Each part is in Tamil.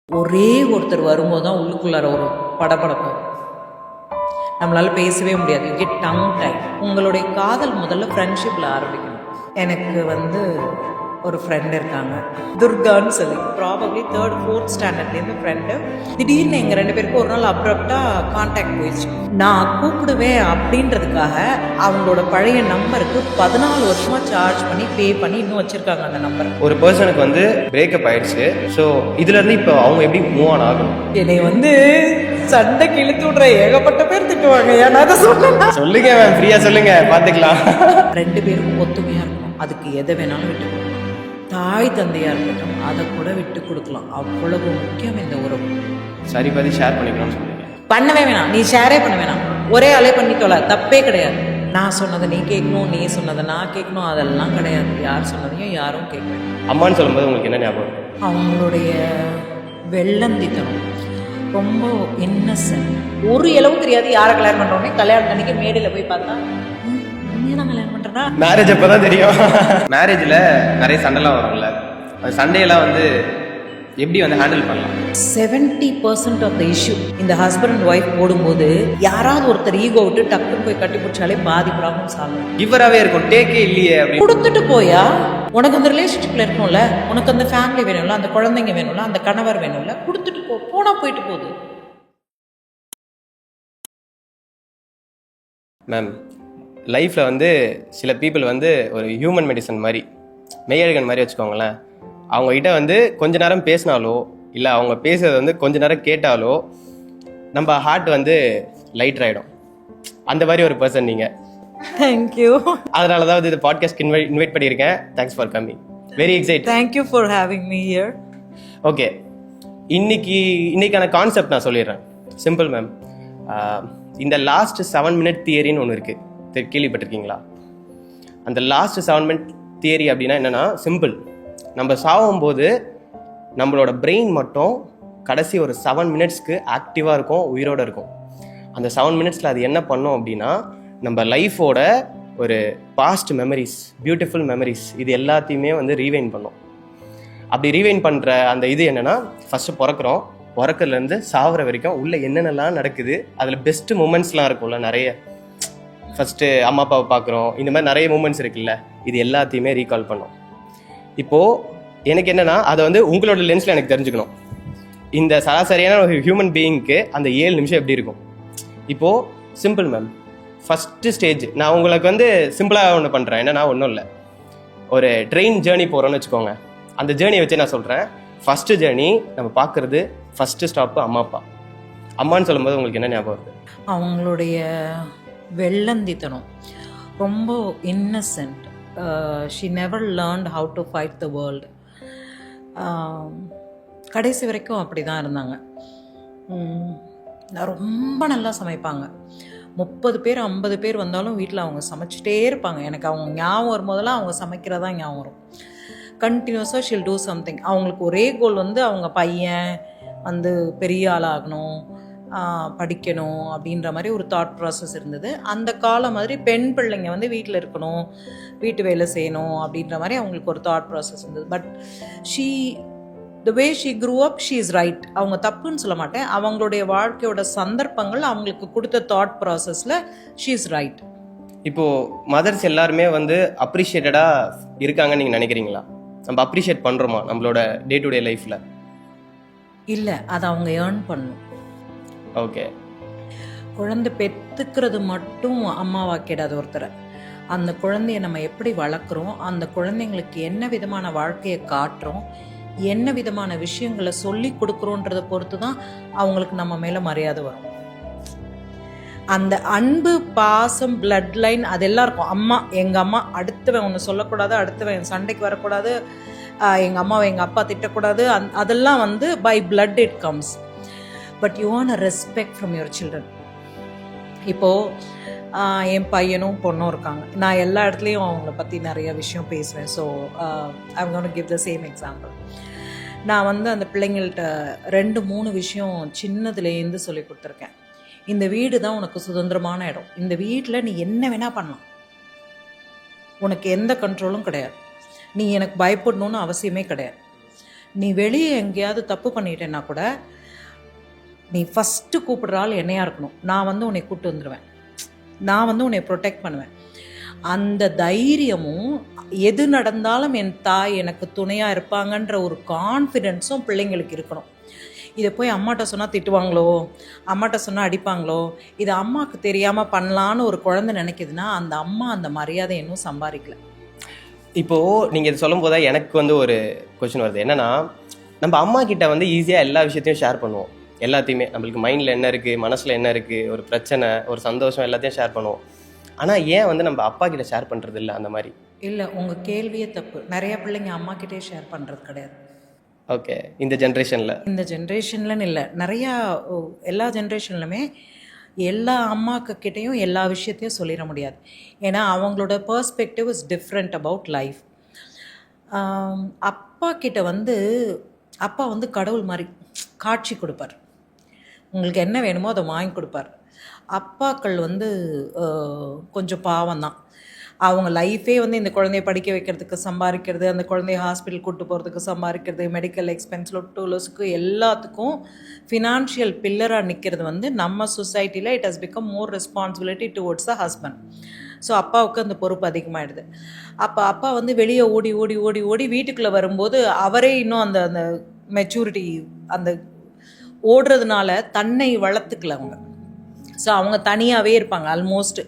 ஒரே ஒருத்தர் வரும்போது தான் உள்ளுக்குள்ளார ஒரு படபடப்பு, நம்மளால் பேசவே முடியாது. You get tongue time. உங்களுடைய காதல் முதல்ல ஃப்ரெண்ட்ஷிப்பில் ஆரம்பிக்கணும். எனக்கு ஒரு ஃப்ரெண்டு இருக்காங்க, துர்கான்னு சொல்லி. ப்ராபப்ளி 3rd 4th ஸ்டாண்டர்ட்லேருந்து ஃப்ரெண்டு. திடீர்னு எங்கள் 2 பேருக்கும் ஒரு நாள் அப்ரப்டாக கான்டாக்ட் போயிடுச்சு. நான் கூப்பிடுவேன் அப்படின்றதுக்காக அவங்களோட பழைய நம்பருக்கு 14 வருஷமாக சார்ஜ் பண்ணி பே பண்ணி இன்னும் வச்சுருக்காங்க அந்த நம்பர். ஒரு பர்சனுக்கு பிரேக்கப் ஆயிடுச்சு. ஸோ இதுலேருந்து இப்போ அவங்க எப்படி மூவ் ஆன் ஆகணும்? என்னை சண்டைக்கு இழுத்து விட்ற ஏகப்பட்ட பேர் திட்டுவாங்க. ஏன்னா அதை சொல்லுங்க மேம், ஃப்ரீயாக சொல்லுங்க, பார்த்துக்கலாம். 2 பேருக்கும் ஒத்துமையாக இருக்கணும். அதுக்கு எதை வேணாலும் விட்டு கொடுக்கலாம். தாய் தந்தையாக இருக்கட்டும், அதை கூட விட்டு கொடுக்கலாம். அவ்வளவு முக்கியம் இந்த உறவு. சரி பற்றி ஷேர் பண்ணிக்கணும்னு சொல்லுங்க. பண்ணவே வேணாம், நீ ஷேரே பண்ண வேணாம். ஒரே அலை பண்ணிக்கோல, தப்பே கிடையாது. நான் சொன்னதை நீ கேட்கணும், நீ சொன்னதை நான் கேட்கணும், அதெல்லாம் கிடையாது. யார் சொன்னதையும் யாரும் கேட்கணும். அம்மான்னு சொல்லும்போது உங்களுக்கு என்ன ஞாபகம்? அவங்களுடைய வெள்ளந்தித்தனம், ரொம்ப இன்னசென்ட். ஒரு இளவும் தெரியாது. யாரை கல்யாணம் பண்ணுறோன்னே கல்யாணம் அன்னைக்கு மேடையில் போய் பார்த்தா தான் கல்யாணம் பண்ணுறேன்னா மேரேஜ் அப்போ தான் தெரியும். மேரேஜில் நிறைய சண்டைலாம் வரும்ல, அந்த சண்டையெல்லாம் எப்படி ஹேண்டில் பண்ணலாம்? 70% ஆஃப் த இஷ்யூ இந்த ஹஸ்பண்ட் அண்ட் ஒய்ஃப் போடும்போது யாராவது ஒருத்தர் ஈகோ விட்டு டக்குன்னு போய் கட்டி பிடிச்சாலே பாதி ப்ராப்ளம் சால்வ். இவராகவே இருக்கும், டேக்கே இல்லையே அப்படி கொடுத்துட்டு போயா. உனக்கு அந்த ரிலேஷன்ஷிப்ல இருக்கணும்ல, உனக்கு அந்த ஃபேமிலி வேணும்ல, அந்த குழந்தைங்க வேணும்ல, அந்த கணவர் வேணும்ல, கொடுத்துட்டு போனா போயிட்டு போகுது. மேம், லைஃப்பில் சில பீப்புள் ஒரு ஹியூமன் மெடிசன் மாதிரி, மெய்யழகன் மாதிரி வச்சுக்கோங்களேன். அவங்ககிட்ட கொஞ்ச நேரம் பேசினாலோ இல்லை அவங்க பேசுறது கொஞ்ச நேரம் கேட்டாலோ நம்ம ஹார்ட் லைட் ஆகிடும். அந்த மாதிரி ஒரு பர்சன் நீங்கள். தேங்க்யூ. அதனால தான் இது பாட்காஸ்ட் இன்வைட் பண்ணியிருக்கேன். Thanks for coming. Very excite. Thank you for having me here. Okay, இன்னைக்கான கான்செப்ட் நான் சொல்லிடுறேன். Simple ma'am. இந்த லாஸ்ட் 7 minute தியரின்னு ஒன்று இருக்குது, கேள்விப்பட்டிருக்கீங்களா? அந்த லாஸ்ட் 7 minute தியரி அப்படின்னா என்னென்னா, சிம்பிள். நம்ம சாகும்போது நம்மளோட பிரெயின் மட்டும் கடைசி ஒரு 7 minutesக்கு ஆக்டிவாக இருக்கும், உயிரோடு இருக்கும். அந்த 7 minutesல அது என்ன பண்ணும் அப்படின்னா, நம்ம லைஃபோட ஒரு பாஸ்ட் மெமரிஸ், பியூட்டிஃபுல் மெமரிஸ், இது எல்லாத்தையுமே ரீவைண்ட் பண்ணும். அப்படி ரீவைண்ட் பண்ணுற அந்த இது என்னென்னா, ஃபஸ்ட்டு பிறக்கிறதுலேருந்து சாவர வரைக்கும் உள்ளே என்னென்னலாம் நடக்குது, அதில் பெஸ்ட்டு மூமெண்ட்ஸ்லாம் இருக்கும்ல நிறைய. ஃபஸ்ட்டு அம்மா அப்பாவை பார்க்குறோம், இந்த மாதிரி நிறைய மூமெண்ட்ஸ் இருக்குல்ல, இது எல்லாத்தையுமே ரீகால் பண்ணோம். இப்போது எனக்கு என்னென்னா, அதை உங்களோட லென்ஸில் எனக்கு தெரிஞ்சுக்கணும். இந்த சராசரியான ஒரு ஹியூமன் பீயிங்க்கு அந்த 7 நிமிஷம் எப்படி இருக்கும்? இப்போது சிம்பிள் மேம். ஃபஸ்ட்டு ஸ்டேஜ் நான் உங்களுக்கு சிம்பிளாக ஒன்று பண்ணுறேன். என்னன்னா, ஒன்றும் இல்லை, ஒரு ட்ரெயின் ஜேர்னி போகிறோன்னு வச்சுக்கோங்க. அந்த ஜேர்னியை வச்சு நான் சொல்கிறேன். ஃபஸ்ட்டு ஜேர்னி நம்ம பார்க்குறது, ஃபஸ்ட்டு ஸ்டாப்பு அம்மா அப்பா. அம்மான்னு சொல்லும்போது உங்களுக்கு என்ன ஞாபகம் வருது? அவங்களுடைய வெள்ளந்தித்தனம், ரொம்ப Innocent. She never learnt how to fight the world. கடைசி வரைக்கும் அப்படி தான் இருந்தாங்க. ரொம்ப நல்லா சமைப்பாங்க. 30 பேர் 50 பேர் வந்தாலும் வீட்டில் அவங்க சமைச்சிட்டே இருப்பாங்க. எனக்கு அவங்க ஞாபகம் வரும்போதெல்லாம் அவங்க சமைக்கிறதா ஞாபகம் வரும். கண்டினியூஸாக ஷில் டூ சம்திங். அவங்களுக்கு ஒரே கோல் அவங்க பையன் பெரிய ஆளாகணும், படிக்கணும் அப்படின்ற மாதிரி ஒரு தாட் ப்ராசஸ் இருந்தது. அந்த காலம் மாதிரி பெண் பிள்ளைங்க வீட்டில் இருக்கணும், வீட்டு வேலை செய்யணும் அப்படின்ற மாதிரி அவங்களுக்கு ஒரு தாட் ப்ராசஸ் இருந்தது. But the way she grew up, she is right. அவங்க தப்புன்னு சொல்ல மாட்டேன். அவங்களுடைய வாழ்க்கையோட சந்தர்ப்பங்கள் அவங்களுக்கு கொடுத்த தாட் ப்ராசஸில் she is right. இப்போது மதர்ஸ் எல்லாருமே அப்ரிஷியேட்டடாக இருக்காங்கன்னு நீங்கள் நினைக்கிறீங்களா? நம்ம அப்ரிஷியேட் பண்ணுறோமா நம்மளோட டே டு டே லைஃப்பில்? இல்லை, அதை அவங்க ஏர்ன் பண்ணணும். ஓகே, குழந்தை பெற்றுக்கிறது மட்டும் அம்மாவாக்கிடாது ஒருத்தரை. அந்த குழந்தைய நம்ம எப்படி வளர்க்குறோம், அந்த குழந்தைங்களுக்கு என்ன விதமான வாழ்க்கையை காட்டுறோம், என்ன விதமான விஷயங்களை சொல்லி கொடுக்குறோன்றதை பொறுத்து தான் அவங்களுக்கு நம்ம மேலே மரியாதை வரும். அந்த அன்பு, பாசம், பிளட் லைன் அதெல்லாம் இருக்கும். அம்மா, எங்கள் அம்மா, அடுத்தவன் ஒன்று சொல்லக்கூடாது, அடுத்தவன் சண்டைக்கு வரக்கூடாது, எங்கள் அம்மாவை எங்கள் அப்பா திட்டக்கூடாது, அதெல்லாம் by blood it comes. But you want a respect from your children. இப்போது என் பையனும் பொண்ணும் இருக்காங்க. நான் எல்லா இடத்துலையும் அவங்கள பற்றி நிறைய விஷயம் பேசுவேன். So I'm gonna give the same example. நான் அந்த பிள்ளைங்கள்ட்ட 2-3 விஷயம் சின்னதுலேருந்து சொல்லி கொடுத்துருக்கேன். இந்த வீடு தான் உனக்கு சுதந்திரமான இடம். இந்த வீட்டில் நீ என்ன வேணால் பண்ணலாம், உனக்கு எந்த கண்ட்ரோலும் கிடையாது. நீ எனக்கு பயப்படணும்னு அவசியமே கிடையாது. நீ வெளியே எங்கேயாவது தப்பு பண்ணிட்டேன்னா கூட நீ ஃபஸ்ட்டு கூப்பிடுற ஆள் என்னையா இருக்கணும். நான் வந்து உன்னை கூப்பிட்டு வந்துடுவேன், நான் வந்து உன்னை ப்ரொடெக்ட் பண்ணுவேன். அந்த தைரியமும் எது நடந்தாலும் என் தாய் எனக்கு துணையாக இருப்பாங்கன்ற ஒரு கான்ஃபிடென்ஸும் பிள்ளைங்களுக்கு இருக்கணும். இதை போய் அம்மாட்ட சொன்னால் திட்டுவாங்களோ, அம்மாட்ட சொன்னால் அடிப்பாங்களோ, இது அம்மாவுக்கு தெரியாமல் பண்ணலான்னு ஒரு குழந்தை நினைக்குதுன்னா அந்த அம்மா அந்த மரியாதை இன்னும் சம்பாதிக்கல. இப்போது நீங்கள் இது சொல்லும் போது எனக்கு வந்து ஒரு கொஸ்டின் வருது. என்னென்னா, நம்ம அம்மா கிட்ட வந்து ஈஸியாக எல்லா விஷயத்தையும் ஷேர் பண்ணுவோம். எல்லாத்தையுமே நம்மளுக்கு மைண்டில் என்ன இருக்குது, மனசில் என்ன இருக்குது, ஒரு பிரச்சனை, ஒரு சந்தோஷம், எல்லாத்தையும் ஷேர் பண்ணுவோம். ஆனால் ஏன் வந்து நம்ம அப்பா கிட்ட ஷேர் பண்ணுறது இல்லை அந்த மாதிரி? இல்லை, உங்கள் கேள்வியே தப்பு. நிறைய பிள்ளைங்க அம்மா கிட்டே ஷேர் பண்ணுறது கிடையாது. ஓகே, இந்த ஜென்ரேஷன்லன்னு இல்லை, நிறையா எல்லா ஜென்ரேஷன்லுமே எல்லா அம்மாக்கிட்டையும் எல்லா விஷயத்தையும் சொல்லிட முடியாது. ஏன்னா அவங்களோட perspective is different about life. அப்பா கிட்ட வந்து அப்பா வந்து கடவுள் மாதிரி காட்சி கொடுப்பார். உங்களுக்கு என்ன வேணுமோ அதை வாங்கி கொடுப்பார். அப்பாக்கள் வந்து கொஞ்சம் பாவம்தான். அவங்க லைஃபே வந்து இந்த குழந்தைய படிக்க வைக்கிறதுக்கு சம்பாதிக்கிறது, அந்த குழந்தைய ஹாஸ்பிட்டல் கூட்டு போகிறதுக்கு சம்பாதிக்கிறது, மெடிக்கல் எக்ஸ்பென்ஸ், லொட்டுலொசுக்கு எல்லாத்துக்கும் ஃபினான்ஷியல் பில்லராக நிற்கிறது வந்து நம்ம சொசைட்டியில் it has become more responsibility towards the husband. So அப்பாவுக்கு அந்த பொறுப்பு அதிகமாகிடுது. அப்பா வந்து வெளியே ஓடி ஓடி ஓடி ஓடி வீட்டுக்குள்ளே வரும்போது அவரே இன்னும் அந்த அந்த மெச்சூரிட்டி அந்த ஓடுறதுனால தன்னை வளர்த்துக்கல அவங்க. ஸோ அவங்க தனியாகவே இருப்பாங்க. ஆல்மோஸ்ட்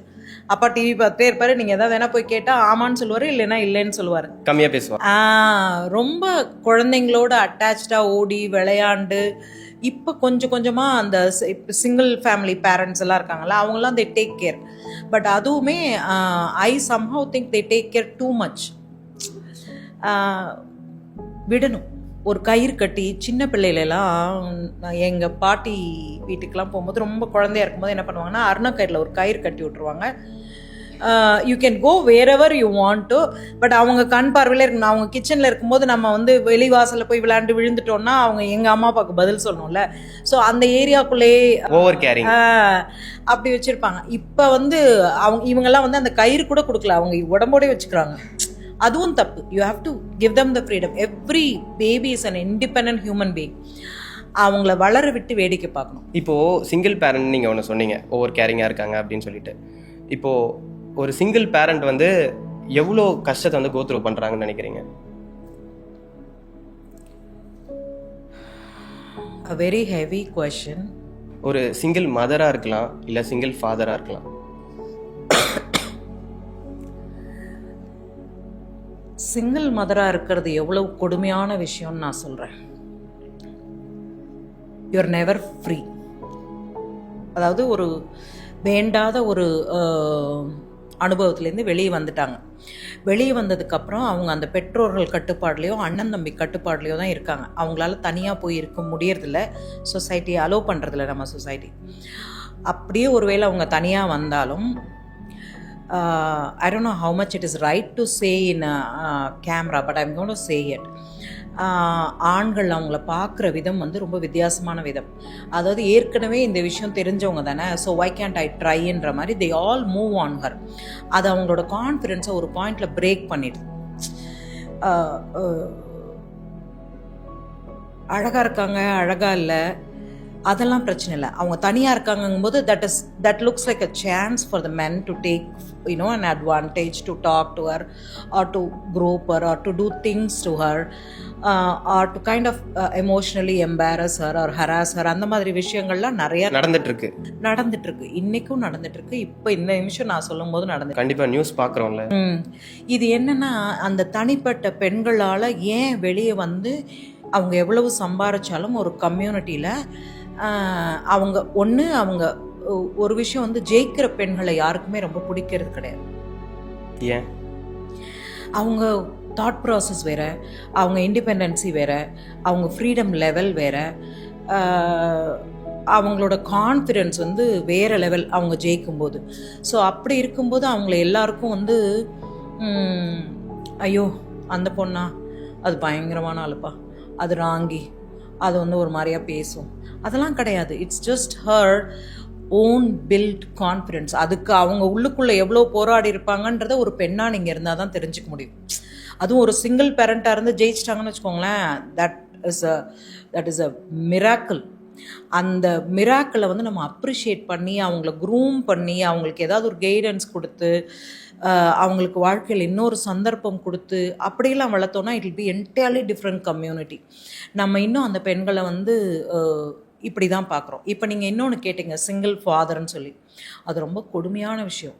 அப்பா டிவி பார்த்துட்டே இருப்பார். நீங்கள் எதாவது வேணால் போய் கேட்டால் ஆமான்னு சொல்லுவார், இல்லைன்னா இல்லைன்னு சொல்லுவார், கம்மியாக பேசுவார். ரொம்ப குழந்தைங்களோட அட்டாச்சாக ஓடி விளையாண்டு. இப்போ கொஞ்சம் கொஞ்சமாக அந்த சிங்கிள் ஃபேமிலி பேரண்ட்ஸ் எல்லாம் இருக்காங்களா, அவங்களாம் தே டேக் கேர். பட் அதுவுமே ஐ somehow think they take care too much. விடணும். ஒரு கயிறு கட்டி சின்ன பிள்ளைகளெல்லாம் எங்கள் பாட்டி வீட்டுக்கெலாம் போகும்போது ரொம்ப குழந்தையா இருக்கும்போது என்ன பண்ணுவாங்கன்னா அருணக்கயிறில் ஒரு கயிறு கட்டி விட்ருவாங்க. You can go wherever you want to. But அவங்க கண் பார்வையில் இருக்கணும். அவங்க கிச்சனில் இருக்கும்போது நம்ம வந்து வெளிவாசலில் போய் விளையாண்டு விழுந்துட்டோம்னா அவங்க எங்கள் அம்மா அப்பாவுக்கு பதில் சொல்லணும்ல. ஸோ அந்த ஏரியாக்குள்ளேயே ஓவர் கேரிங் அப்படி வச்சுருப்பாங்க. இப்போ வந்து இவங்கெல்லாம் வந்து அந்த கயிறு கூட கொடுக்கல, அவங்க உடம்போடே வச்சுக்கிறாங்க. அதுவும் தப்பு. You have to give them the freedom. Every baby is an independent human being. அவங்கள வளர விட்டு வேடிக்கை பார்க்கணும். இப்போது சிங்கிள் பேரண்ட் நீங்கள் ஒன்று சொன்னீங்க, ஓவர் கேரிங்காக இருக்காங்க அப்படின்னு சொல்லிட்டு. இப்போது ஒரு சிங்கிள் பேரண்ட் வந்து எவ்வளோ கஷ்டத்தை வந்து கோ த்ரூ பண்ணுறாங்கன்னு நினைக்கிறீங்க? A very heavy question. ஒரு சிங்கிள் மதராக இருக்கலாம், இல்லை சிங்கிள் ஃபாதராக இருக்கலாம். சிங்கிள் மதராக இருக்கிறது எவ்வளவு கொடுமையான விஷயம்னு நான் சொல்கிறேன். You're never free. அதாவது ஒரு வேண்டாத ஒரு அனுபவத்துலேருந்து வெளியே வந்துட்டாங்க. வெளியே வந்ததுக்கப்புறம் அவங்க அந்த பெற்றோர்கள் கட்டுப்பாடுலையோ அண்ணன் தம்பி கட்டுப்பாடுலையோ தான் இருக்காங்க. அவங்களால தனியாக போய் இருக்க முடியறதில்ல, சொசைட்டியை அலோவ் பண்ணுறதில்ல நம்ம சொசைட்டி. அப்படியே ஒருவேளை அவங்க தனியாக வந்தாலும் I don't know how much it is right to say in a camera, but I'm going to say it. ஆண்கள் அவங்கள பார்க்குற விதம் வந்து ரொம்ப வித்தியாசமான விதம். அதாவது ஏற்கனவே இந்த விஷயம் தெரிஞ்சவங்க தானே, ஸோ வை கேன்ட் ஐ ட்ரைன்ற மாதிரி they all move on her. அது அவங்களோட கான்ஃபிடென்ஸை ஒரு பாயிண்டில் பிரேக் பண்ணிடுது. அழகாக இருக்காங்க, அழகாக இல்லை, அதெல்லாம் பிரச்சனை இல்லை. அவங்க தனியாக இருக்காங்கும்போது that looks like a chance for the men to take an advantage to talk to her or to grope her or to do things to her or to kind of emotionally embarrass her or harass her. அந்த மாதிரி விஷயங்கள்லாம் நிறைய நடந்துட்டு இருக்கு, இன்னைக்கும் நடந்துட்டு இருக்கு. இப்போ இந்த நிமிஷம் நான் சொல்லும் போது நடந்து கண்டிப்பாக நியூஸ் பார்க்குறோம்ல. இது என்னன்னா, அந்த தனிப்பட்ட பெண்களால் ஏன் வெளியே வந்து அவங்க எவ்வளவு சம்பாதிச்சாலும் ஒரு கம்யூனிட்டியில் அவங்க ஒரு விஷயம் வந்து ஜெயிக்கிற பெண்களை யாருக்குமே ரொம்ப பிடிக்கிறது கிடையாது. ஏன்? அவங்க தாட் ப்ராசஸ் வேறு, அவங்க இண்டிபெண்டன்சி வேறு, அவங்க ஃப்ரீடம் லெவல் வேறு, அவங்களோட கான்ஃபிடென்ஸ் வந்து வேறு லெவல் அவங்க ஜெயிக்கும்போது. ஸோ அப்படி இருக்கும்போது அவங்கள எல்லாருக்கும் வந்து ஐயோ அந்த பொண்ணா அது பயங்கரமான ஆளுப்பா, அது ராங்கி, அது வந்து ஒரு மாதிரியாக பேசும், அதெல்லாம் கிடையாது. It's just her own build confidence. அதுக்கு அவங்க உள்ளுக்குள்ளே எவ்வளோ போராடி இருப்பாங்கன்றத ஒரு பெண்ணாக நீங்கள் இருந்தால் தான் தெரிஞ்சுக்க முடியும். அதுவும் ஒரு சிங்கிள் பேரண்ட்டாக இருந்து ஜெயிச்சிட்டாங்கன்னு வச்சுக்கோங்களேன், தட் இஸ் அ மிராக்கிள். அந்த மிராக்கிளை வந்து நம்ம அப்ரிஷியேட் பண்ணி அவங்கள க்ரூம் பண்ணி அவங்களுக்கு ஏதாவது ஒரு கைடன்ஸ் கொடுத்து அவங்களுக்கு வாழ்க்கையில் இன்னொரு சந்தர்ப்பம் கொடுத்து அப்படிலாம் வளர்த்தோன்னா it will be entirely different community. நம்ம இன்னும் அந்த பெண்களை வந்து இப்படி தான் பார்க்குறோம். இப்போ நீங்கள் இன்னொன்று கேட்டிங்க சிங்கிள் ஃபாதர்னு சொல்லி, அது ரொம்ப கொடுமையான விஷயம்.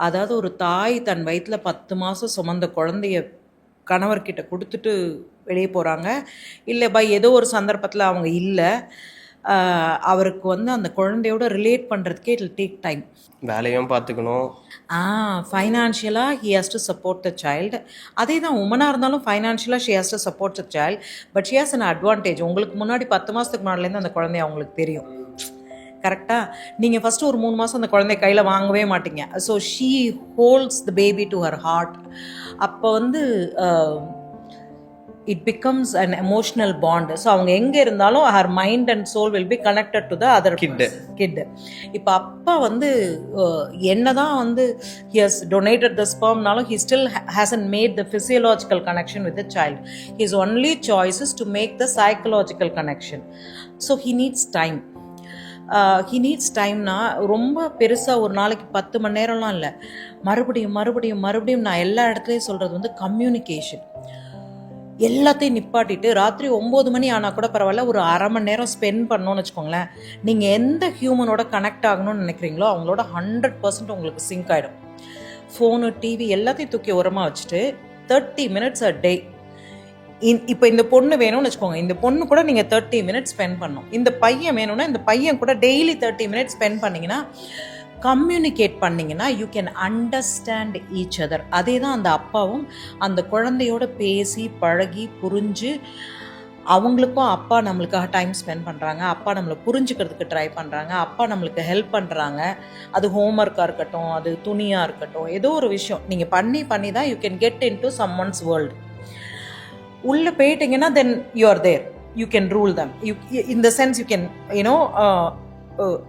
அதாவது ஒரு தாய் தன் வயிற்றில் 10 மாதம் சுமந்த குழந்தைய கணவர்கிட்ட கொடுத்துட்டு வெளியே போகிறாங்க, இல்லை பை ஏதோ ஒரு சந்தர்ப்பத்தில் அவங்க இல்லை, அவருக்கு வந்து அந்த குழந்தையோட ரிலேட் பண்ணுறதுக்கே இட் வில் டேக் டைம். வேலையும் பார்த்துக்கணும், ஃபைனான்ஷியலாக he has to support the child. அதே தான் உமனாக இருந்தாலும் ஃபைனான்ஷியலாக she has to support the child. But she has an advantage. உங்களுக்கு முன்னாடி 10 மாதத்துக்கு முன்னாடிலேருந்து அந்த குழந்தைய அவங்களுக்கு தெரியும். கரெக்டாக நீங்கள் ஃபஸ்ட்டு ஒரு 3 மாதம் அந்த குழந்தைய கையில் வாங்கவே மாட்டீங்க. So she holds the baby to her heart. அப்போ வந்து it becomes an emotional bond. So அவங்க எங்கே இருந்தாலும் her mind and soul will be connected to the other kid. இப்போ அப்பா வந்து என்னதான் வந்து he has donated the spermனாலும் he still hasn't made the physiological connection with the child. His only choice is to make the psychological connection. So he needs time. He needs டைம்னா ரொம்ப பெருசாக ஒரு நாளைக்கு 10 மணி நேரம்லாம் இல்லை, மறுபடியும் மறுபடியும் மறுபடியும் நான் எல்லா இடத்துலையும் சொல்கிறது வந்து கம்யூனிகேஷன். எல்லாத்தையும் நிப்பாட்டிட்டு ராத்திரி 9 மணி ஆனால் கூட பரவாயில்ல, ஒரு அரை மணி நேரம் ஸ்பெண்ட் பண்ணோன்னு வச்சுக்கோங்களேன். நீங்கள் எந்த ஹியூமனோட கனெக்ட் ஆகணும்னு நினைக்கிறீங்களோ அவங்களோட 100% உங்களுக்கு சிங்க் ஆகிடும். ஃபோனு டிவி எல்லாத்தையும் தூக்கி உரமாக வச்சுட்டு 30 minutes a day. இப்போ இந்த பொண்ணு வேணும்னு வச்சுக்கோங்க, இந்த பொண்ணு கூட நீங்கள் 30 minutes ஸ்பெண்ட் பண்ணணும். இந்த பையன் வேணும்னா இந்த பையன் கூட டெய்லி 30 minutes ஸ்பெண்ட் பண்ணிங்கன்னா, கம்யூனிகேட் பண்ணிங்கன்னா you can understand each other. அதே தான் அந்த அப்பாவும் அந்த குழந்தையோட பேசி பழகி புரிஞ்சு, அவங்களுக்கும் அப்பா நம்மளுக்காக டைம் ஸ்பெண்ட் பண்ணுறாங்க, அப்பா நம்மளை புரிஞ்சுக்கிறதுக்கு ட்ரை பண்ணுறாங்க, அப்பா நம்மளுக்கு ஹெல்ப் பண்ணுறாங்க. அது ஹோம்ஒர்க்காக இருக்கட்டும், அது துணியாக இருக்கட்டும், ஏதோ ஒரு விஷயம் நீங்கள் பண்ணி தான் you can get into someone's world. உள்ளே போயிட்டீங்கன்னா then you are there, you can rule them. In the sense you can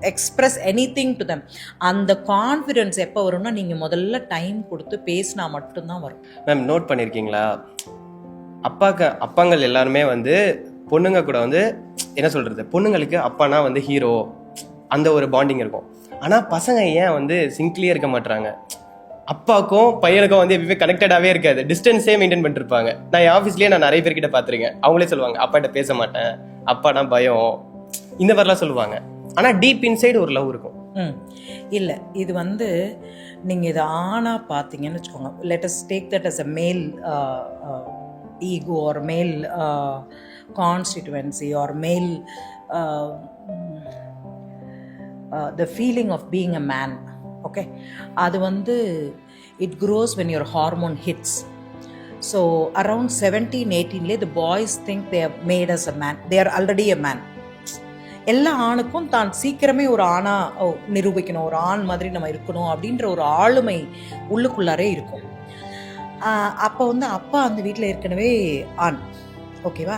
express any to them. அந்த கான்ஃபிடென்ஸ் எப்போ வரும்னா நீங்கள் முதல்ல டைம் கொடுத்து பேசினா மட்டும்தான் வரும். மேம் நோட் பண்ணியிருக்கீங்களா, அப்பாங்கள் எல்லாருமே வந்து பொண்ணுங்க கூட வந்து என்ன சொல்கிறது, பொண்ணுங்களுக்கு அப்பானா வந்து ஹீரோ, அந்த ஒரு பாண்டிங் இருக்கும். ஆனால் பசங்க ஏன் வந்து சிங்க்லியே இருக்க மாட்டுறாங்க, அப்பாவுக்கும் பையனுக்கும் வந்து எப்பயுமே கனெக்டடாகவே இருக்காது, டிஸ்டன்ஸே மெயின்டைன் பண்ணிருப்பாங்க. நான் என் ஆஃபீஸ்லேயே நான் நிறைய பேர்கிட்ட பார்த்துருக்கேன், அவங்களே சொல்லுவாங்க அப்பாட்ட பேச மாட்டேன், அப்பானா பயம், இந்த மாதிரிலாம் சொல்லுவாங்க. ஆனால் டீப் இன்சைடு ஒரு லவ் இருக்கும். இல்லை, இது வந்து நீங்கள் இதை ஆணாக பார்த்தீங்கன்னு வச்சுக்கோங்க, let us take that as a male ego or male constituency or male the feeling of being a man. Okay, அது வந்து it grows when your hormone hits. So around 17-18 the boys think they have made us a man, they are already a man. எல்லா ஆணுக்கும் தான் சீக்கிரமே ஒரு ஆணாக நிரூபிக்கணும், ஒரு ஆண் மாதிரி நம்ம இருக்கணும் அப்படின்ற ஒரு ஆளுமை உள்ளுக்குள்ளாரே இருக்கும். அப்போ வந்து அப்பா அந்த வீட்டில் ஏற்கனவே ஆண், ஓகேவா,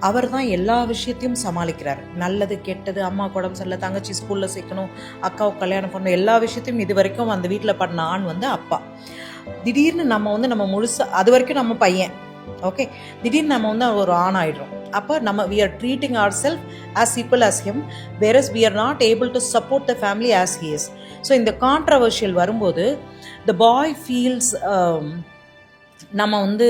அவர் தான் எல்லா விஷயத்தையும் சமாளிக்கிறார். நல்லது கெட்டது, அம்மா உடம்பு சரியில்லை, தங்கச்சி ஸ்கூலில் சேர்க்கணும், அக்காவுக்கு கல்யாணம் பண்ணணும், எல்லா விஷயத்தையும் இது வரைக்கும் அந்த வீட்டில் பண்ண ஆண் வந்து அப்பா. திடீர்னு நம்ம வந்து நம்ம முழுசாக அது வரைக்கும் நம்ம பையன், ஓகே, திடீர்னு நம்ம வந்து ஒரு ஆண் ஆகிடுறோம். அப்போ நம்ம we are treating ourselves as equal as him, whereas we are not able to support the family as he is. So இந்த கான்ட்ரவர்ஷியல் வரும்போது the boy feels நம்ம வந்து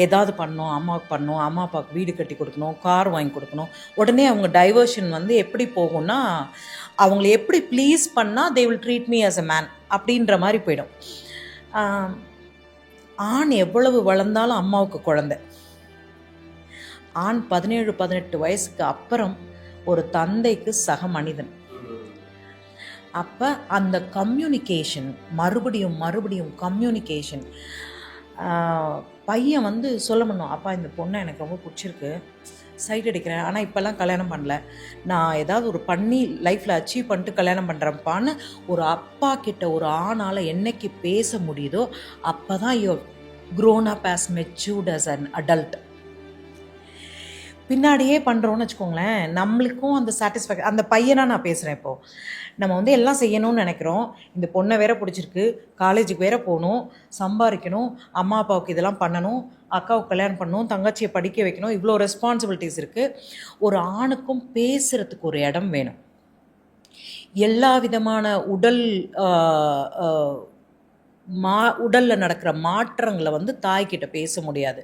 ஏதாவது பண்ணணும், அம்மாவுக்கு பண்ணணும், அம்மா அப்பாவுக்கு வீடு கட்டி கொடுக்கணும், கார் வாங்கி கொடுக்கணும். உடனே அவங்க டைவர்ஷன் வந்து எப்படி போகும்னா, அவங்கள எப்படி ப்ளீஸ் பண்ணால் they will treat me as a man அப்படின்ற மாதிரி போயிடும். ஆண் எவ்வளவு வளர்ந்தாலும் அம்மாவுக்கு குழந்தை. ஆண் 17-18 வயசுக்கு அப்புறம் ஒரு தந்தைக்கு சக மனிதன். அப்போ அந்த கம்யூனிகேஷன், மறுபடியும் கம்யூனிகேஷன். பையன் வந்து சொல்ல முடியும், அப்பா இந்த பொண்ணை எனக்கு ரொம்ப பிடிச்சிருக்கு, சைட் அடிக்கிறேன், ஆனால் இப்போல்லாம் கல்யாணம் பண்ணல, நான் ஏதாவது ஒரு பண்ணி லைஃப்பில் அச்சீவ் பண்ணிட்டு கல்யாணம் பண்ணுறேன்ப்பான்னு ஒரு அப்பா கிட்ட ஒரு ஆணால் என்னைக்கு பேச முடியுதோ அப்போ தான் you grown up as matured as an adult. பின்னாடியே பண்ணுறோன்னு வச்சுக்கோங்களேன், நம்மளுக்கும் அந்த சாட்டிஸ்ஃபேக்ஷன். அந்த பையனாக நான் பேசுகிறேன் இப்போது. நம்ம வந்து எல்லாம் செய்யணும்னு நினைக்கிறோம். இந்த பொண்ணை வேற பிடிச்சிருக்கு, காலேஜுக்கு வேற போகணும், சம்பாதிக்கணும், அம்மா அப்பாவுக்கு இதெல்லாம் பண்ணணும், அக்காவுக்கு கல்யாணம் பண்ணணும், தங்கச்சியை படிக்க வைக்கணும், இவ்வளோ ரெஸ்பான்சிபிலிட்டிஸ் இருக்குது. ஒரு ஆணுக்கும் பேசுகிறதுக்கு ஒரு இடம் வேணும். எல்லா விதமான உடலில் நடக்கிற மாற்றங்களை வந்து தாய்கிட்ட பேச முடியாது.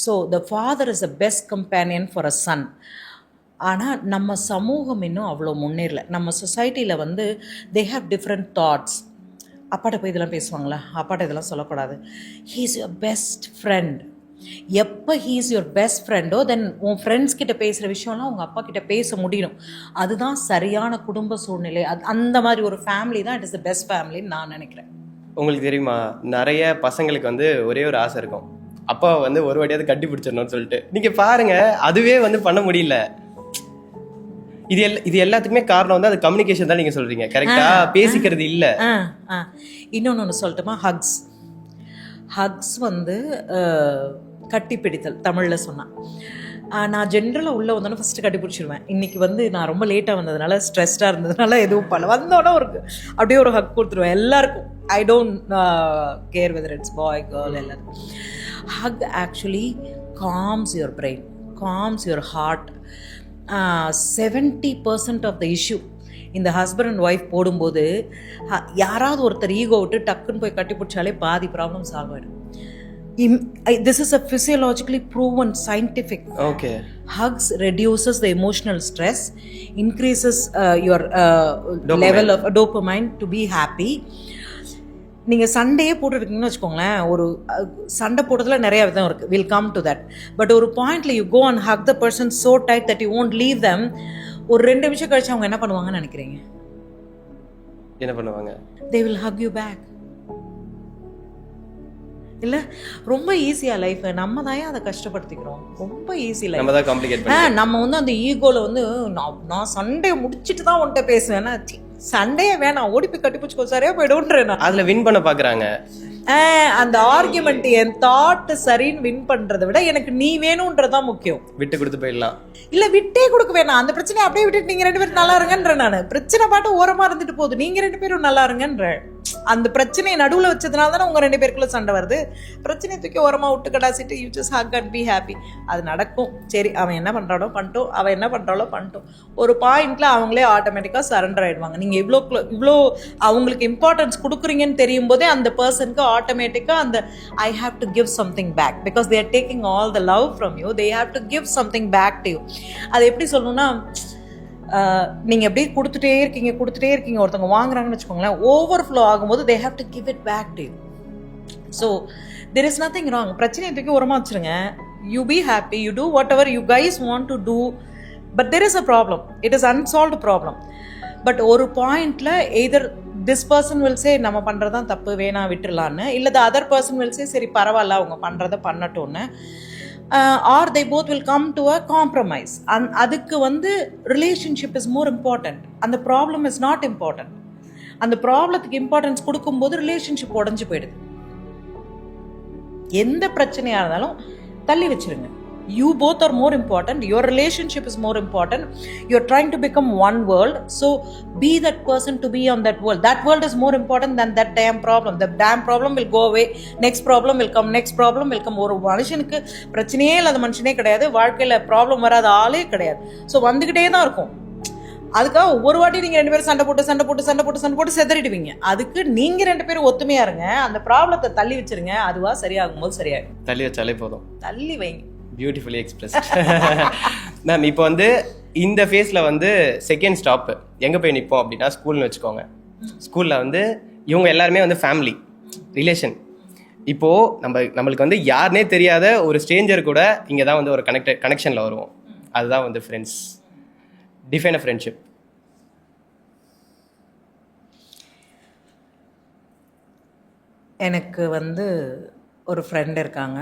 So the father is the best companion for a Sun. ஆனால் நம்ம சமூகம் இன்னும் அவ்வளோ முன்னேறல. நம்ம சொசைட்டியில் வந்து தே ஹேவ் டிஃப்ரெண்ட் தாட்ஸ். அப்பாட்ட போய் இதெல்லாம் பேசுவாங்களா, அப்பாட்ட இதெல்லாம் சொல்லக்கூடாது. He is your best friend. எப்போ ஹீ இஸ் யுவர் பெஸ்ட் ஃப்ரெண்டோ தென் உன் ஃப்ரெண்ட்ஸ் கிட்ட பேசுகிற விஷயம்லாம் உங்கள் அப்பா கிட்ட பேச முடியணும். அதுதான் சரியான குடும்ப சூழ்நிலை. அந்த மாதிரி ஒரு ஃபேமிலி தான் இட் இஸ் த பெஸ்ட் ஃபேமிலின்னு நான் நினைக்கிறேன். உங்களுக்கு தெரியுமா, நிறைய பசங்களுக்கு வந்து ஒரே ஒரு ஆசை இருக்கும், அப்பா வந்து ஒரு வாட்டியாவது கட்டி பிடிச்சிடணும்னு சொல்லிட்டு. நீங்க பாருங்க, அதுவே வந்து பண்ண முடியல. இது எல்லாத்துக்குமே காரணம் வந்து அது கம்யூனிகேஷன் தான். நீங்க சொல்றீங்க கரெக்டா, பேசிக்கிறது இல்ல. இன்னொன்னு சொல்லட்டுமா, ஹக்ஸ் வந்து கட்டி பிடித்தல் தமிழில் சொன்னான். நான் ஜென்ரலாக உள்ளே வந்தோன்னே ஃபஸ்ட்டு கட்டி பிடிச்சிருவேன். இன்றைக்கி வந்து நான் ரொம்ப லேட்டாக வந்ததுனால, ஸ்ட்ரெஸ்டாக இருந்ததுனால எதுவும் பண்ணல. வந்தோடனே அப்படியே ஒரு ஹக் கொடுத்துருவேன் எல்லாருக்கும். I don't care whether it's boy girl எல்லாருக்கும். Hug actually calms your brain, calms your heart. 70% of the issue இந்த ஹஸ்பண்ட் அண்ட் ஒய்ஃப் போடும்போது யாராவது ஒருத்தர் ஈகோ விட்டு டக்குன்னு போய் கட்டி பிடிச்சாலே பாதி ப்ராப்ளம் சால்வ் ஆகிடும். This is a physiologically proven scientific. Okay. Hugs reduces the emotional stress, increases your level of dopamine to be happy. நீங்கள் சண்டையே போட்டுருக்கீங்கன்னு வச்சுக்கோங்களேன், ஒரு சண்டை போடுறதுல நிறைய விதம் இருக்குது, will come to that. But ஒரு பாயிண்டில் you go and hug the person so tight that you won't leave them. ஒரு 2 நிமிஷம் கழிச்சு அவங்க என்ன பண்ணுவாங்கன்னு நினைக்கிறீங்க? என்ன பண்ணுவாங்க? They will hug you back. இல்லை, ரொம்ப ஈஸியாக லைஃப் நம்ம தான் அதை கஷ்டப்படுத்திக்கிறோம். ரொம்ப ஈஸி லைஃப் நம்ம தான் காம்ப்ளிகேட் பண்ணுறோம். நம்ம வந்து அந்த ஈகோவில் வந்து நான் சண்டையை முடிச்சுட்டு தான் உன்கிட்ட பேசுவேன்னா, சண்டையே வேணாம், ஓடி போய் கட்டி பிடிச்சிக்கோ, சரியா போய்டுன்றேன். அதில் வின் பண்ண பார்க்குறாங்க. அந்த ஆர்குமெண்ட், என் தாட் சரின்னு வின் பண்ணுறதை விட எனக்கு நீ வேணுன்றதான் முக்கியம். விட்டு கொடுத்து போயிடலாம். இல்லை, விட்டே கொடுக்க வேணாம். அந்த பிரச்சனையை அப்படியே விட்டுட்டு நீங்கள் 2 பேரும் நல்லா இருங்கன்ற. நான் பிரச்சனை பாட்டு ஓரமாக இருந்துட்டு போகுது, நீங்கள் 2 பேரும் நல்லா இருங்கன்ற. அந்த பிரச்சனையை நடுவில் வச்சதுனால தானே உங்கள் 2 பேருக்குள்ள சண்டை வருது. பிரச்சனையை தூக்கி ஓரமாக விட்டு கடாசிட்டு you just hug and be happy. அது நடக்கும். சரி, அவன் என்ன பண்ணுறானோ பண்ணிட்டோம், அவன் என்ன பண்ணுறாளோ பண்ணிட்டோம். ஒரு பாயிண்ட்டில் அவங்களே ஆட்டோமேட்டிக்காக சரண்டர் ஆகிடுவாங்க. நீங்கள் இவ்வளோ அவங்களுக்கு இம்பார்ட்டன்ஸ் கொடுக்குறீங்கன்னு தெரியும் போதே அந்த பர்சனுக்கு ஆட்டோமேட்டிக்காக அந்த I have to give something back, because they are taking all the love from you, they have to give something back to you. அது எப்படி சொல்லணும்னா, நீங்கள் அப்படியே கொடுத்துட்டே இருக்கீங்க, ஒருத்தவங்க வாங்குறாங்கன்னு வச்சுக்கோங்களேன், ஓவர்ஃப்ளோ ஆகும்போது they have to give it back to you. So there is nothing wrong. பிரச்சனையை தூக்கி உரமாக வச்சுருங்க. You be happy, you do whatever you guys want to do. But there is a problem, it is unsolved problem. But ஒரு பாயிண்டில் either this person will say நம்ம பண்ணுறதான் தப்பு, வேணாம் விட்டுடலான்னு, இல்லை the other person will say சரி பரவாயில்ல அவங்க பண்ணுறதை பண்ணட்டோன்னு. Or they both will come to a compromise. அதுக்கு வந்து relationship is more important, அந்த problem is not important. அந்த ப்ராப்ளத்துக்கு இம்பார்ட்டன்ஸ் கொடுக்கும்போது ரிலேஷன்ஷிப் உடஞ்சி போயிடுது. எந்த பிரச்சனையாக இருந்தாலும் தள்ளி வச்சிருங்க. You both are more important, your relationship is more important, you're trying to become one world, so be that person to be on that world is more important than that damn problem. The damn problem will go away, next problem will come. ஒரு மனுஷனுக்கு பிரச்சனையே இல்லாத மனுஷனே கிடையாது, வாழ்க்கையில் ப்ராப்ளம் வராத ஆளே கிடையாது. ஸோ வந்துக்கிட்டே தான் இருக்கும். அதுக்காக ஒவ்வொரு வாட்டி நீங்கள் 2 பேரும் சண்டை போட்டு செதறிடுவீங்க. அதுக்கு நீங்கள் 2 பேரும் ஒத்துமையா இருங்க, அந்த ப்ராப்ளத்தை தள்ளி வச்சிருங்க, அதுவா சரியாகும் போது சரியாகும். தள்ளி வச்சாலே போதும். தள்ளி வைங்க. Beautifully expressed ma'am. இப்போ வந்து இந்த ஃபேஸில் வந்து செகண்ட் ஸ்டாப்பு எங்கே போய் நிற்போம் அப்படின்னா ஸ்கூல்னு வச்சுக்கோங்க. ஸ்கூலில் வந்து இவங்க எல்லாருமே வந்து ஃபேமிலி ரிலேஷன். இப்போது நம்மளுக்கு வந்து யாருனே தெரியாத ஒரு ஸ்ட்ரேஞ்சர் கூட இங்கே தான் வந்து ஒரு கனெக்ஷனில் வருவோம். அதுதான் வந்து ஃப்ரெண்ட்ஸ். Define a friendship. எனக்கு வந்து ஒரு ஃப்ரெண்ட் இருக்காங்க.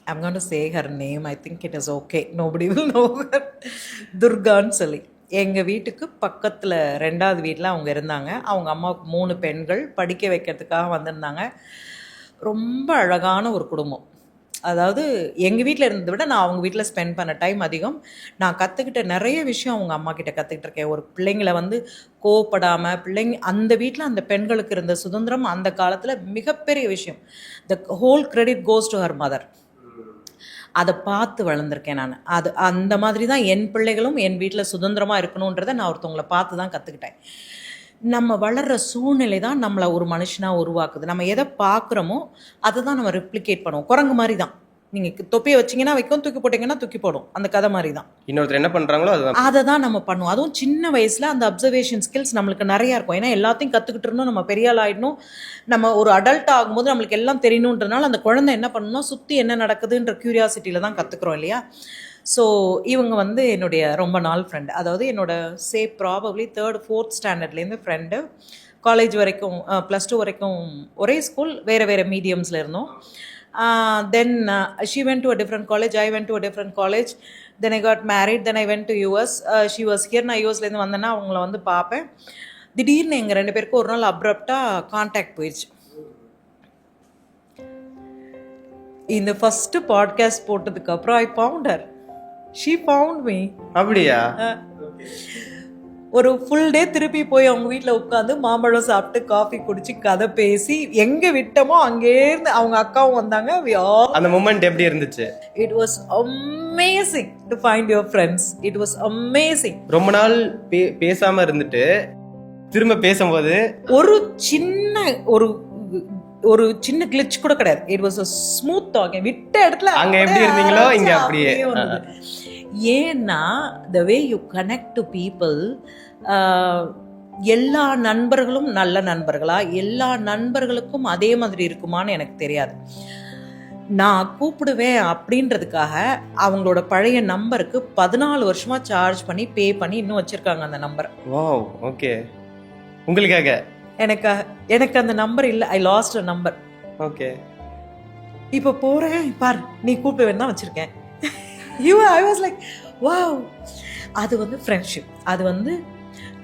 I'm going to say her name. I think it is okay. Nobody will know her. துர்கான்னு சொல்லி. எங்கள் வீட்டுக்கு பக்கத்தில் 2வது வீட்டில் அவங்க இருந்தாங்க. அவங்க அம்மாவுக்கு 3 பெண்கள் படிக்க வைக்கிறதுக்காக வந்திருந்தாங்க. ரொம்ப அழகான ஒரு குடும்பம். அதாவது எங்கள் வீட்டில் இருந்ததை விட நான் அவங்க வீட்டில் ஸ்பெண்ட் பண்ண டைம் அதிகம். நான் கற்றுக்கிட்ட நிறைய விஷயம் அவங்க அம்மா கிட்ட கற்றுக்கிட்டு இருக்கேன். ஒரு பிள்ளைங்களை வந்து கோவப்படாமல் அந்த வீட்டில் அந்த பெண்களுக்கு இருந்த சுதந்திரம் அந்த காலத்தில் மிகப்பெரிய விஷயம். The whole credit goes to her mother. அதை பார்த்து வளர்ந்துருக்கேன் நான். அந்த மாதிரி தான் என் பிள்ளைகளும் என் வீட்டில் சுதந்திரமாக இருக்கணுன்றதை நான் ஒருத்தவங்களை பார்த்து தான் கற்றுக்கிட்டேன். நம்ம வளர்கிற சூழ்நிலை தான் நம்மளை ஒரு மனுஷனாக உருவாக்குது. நம்ம எதை பார்க்குறோமோ அதை தான் நம்ம ரெப்ளிகேட் பண்ணுவோம். குரங்கு மாதிரி தான். நீங்கள் தொப்பியை வச்சிங்கன்னா வைக்கும், தூக்கி போட்டிங்கன்னா தூக்கி போடும். அந்த கதை மாதிரி தான். இன்னொருத்தர் என்ன பண்ணுறாங்களோ அதை தான் நம்ம பண்ணுவோம். அதுவும் சின்ன வயசில் அந்த அப்சர்வேஷன் ஸ்கில்ஸ் நம்மளுக்கு நிறையா இருக்கும். ஏன்னா எல்லாத்தையும் கற்றுக்கிட்டு இருந்தோம், நம்ம பெரிய ஆள் ஆகிடணும், நம்ம ஒரு அடல்ட் ஆகும்போது நம்மளுக்கு எல்லாம் தெரியணுன்றனால அந்த குழந்தை என்ன பண்ணணும், சுற்றி என்ன நடக்குதுன்ற க்யூரியாசிட்டியில் தான் கற்றுக்குறோம் இல்லையா. ஸோ இவங்க வந்து என்னுடைய ரொம்ப நாள் ஃப்ரெண்டு. அதாவது என்னோட ப்ராபப்ளி 3rd 4th ஸ்டாண்டர்ட்லேருந்து ஃப்ரெண்டு. காலேஜ் வரைக்கும் +2 வரைக்கும் ஒரே ஸ்கூல், வேறு வேறு மீடியம்ஸில் இருந்தோம். Then she went to a different college, I went to a different college. Then I got married, then I went to US. She was here. நான் யூஎஸ்லேருந்து வந்தேன்னா அவங்கள வந்து பார்ப்பேன். திடீர்னு எங்கள் 2 பேருக்கும் ஒரு நாள் அப்ரப்டாக கான்டாக்ட் போயிடுச்சு. இந்த ஃபஸ்ட்டு பாட்காஸ்ட் போட்டதுக்கப்புறம் I found her. She found me. அப்படியா? ஒரு ஃபுல் டே திருப்பி போய் அவங்க வீட்டில் உட்காந்து மாம்பழம் சாப்பிட்டு காஃபி குடிச்சு கதை பேசி எங்கே விட்டோமோ அங்கேருந்து அவங்க அக்காவும் வந்தாங்க. அந்த மூமெண்ட் எப்படி இருந்துச்சு? It was amazing to find your friends. It was amazing. ரொம்ப நாள் பேசாம இருந்துட்டு திரும்ப பேசும்போது ஒரு சின்ன கிளிச் கூட கிடையாது. It was a smooth talk. விட்ட இடத்துல அங்க எப்படி இருந்தீங்களோ இங்க அப்படியே. ஏன்னா the way you connect to people, எல்லா நண்பர்களும் நல்ல நண்பர்களா, எல்லா நண்பர்களுக்கும் அதே மாதிரி இருக்குமான்னு எனக்கு தெரியாது. நான் கூப்பிடுவேன் அப்படின்றதுக்காக அவங்களோட பழைய நம்பருக்கு 14 வருஷமா சார்ஜ் பண்ணி பே பண்ணி இன்னும் வச்சிருக்காங்க அந்த நம்பர். Wow, okay. உங்களுக்காக? எனக்கு அந்த நம்பர் இல்லை. ஐ லாஸ்ட் அ நம்பர். ஓகே. இப்போ போகிறேன் பார், நீ கூப்பிடுவேன்னு தான் வச்சுருக்கேன். I was like wow. அது வந்து ஃப்ரெண்ட்ஷிப். அது வந்து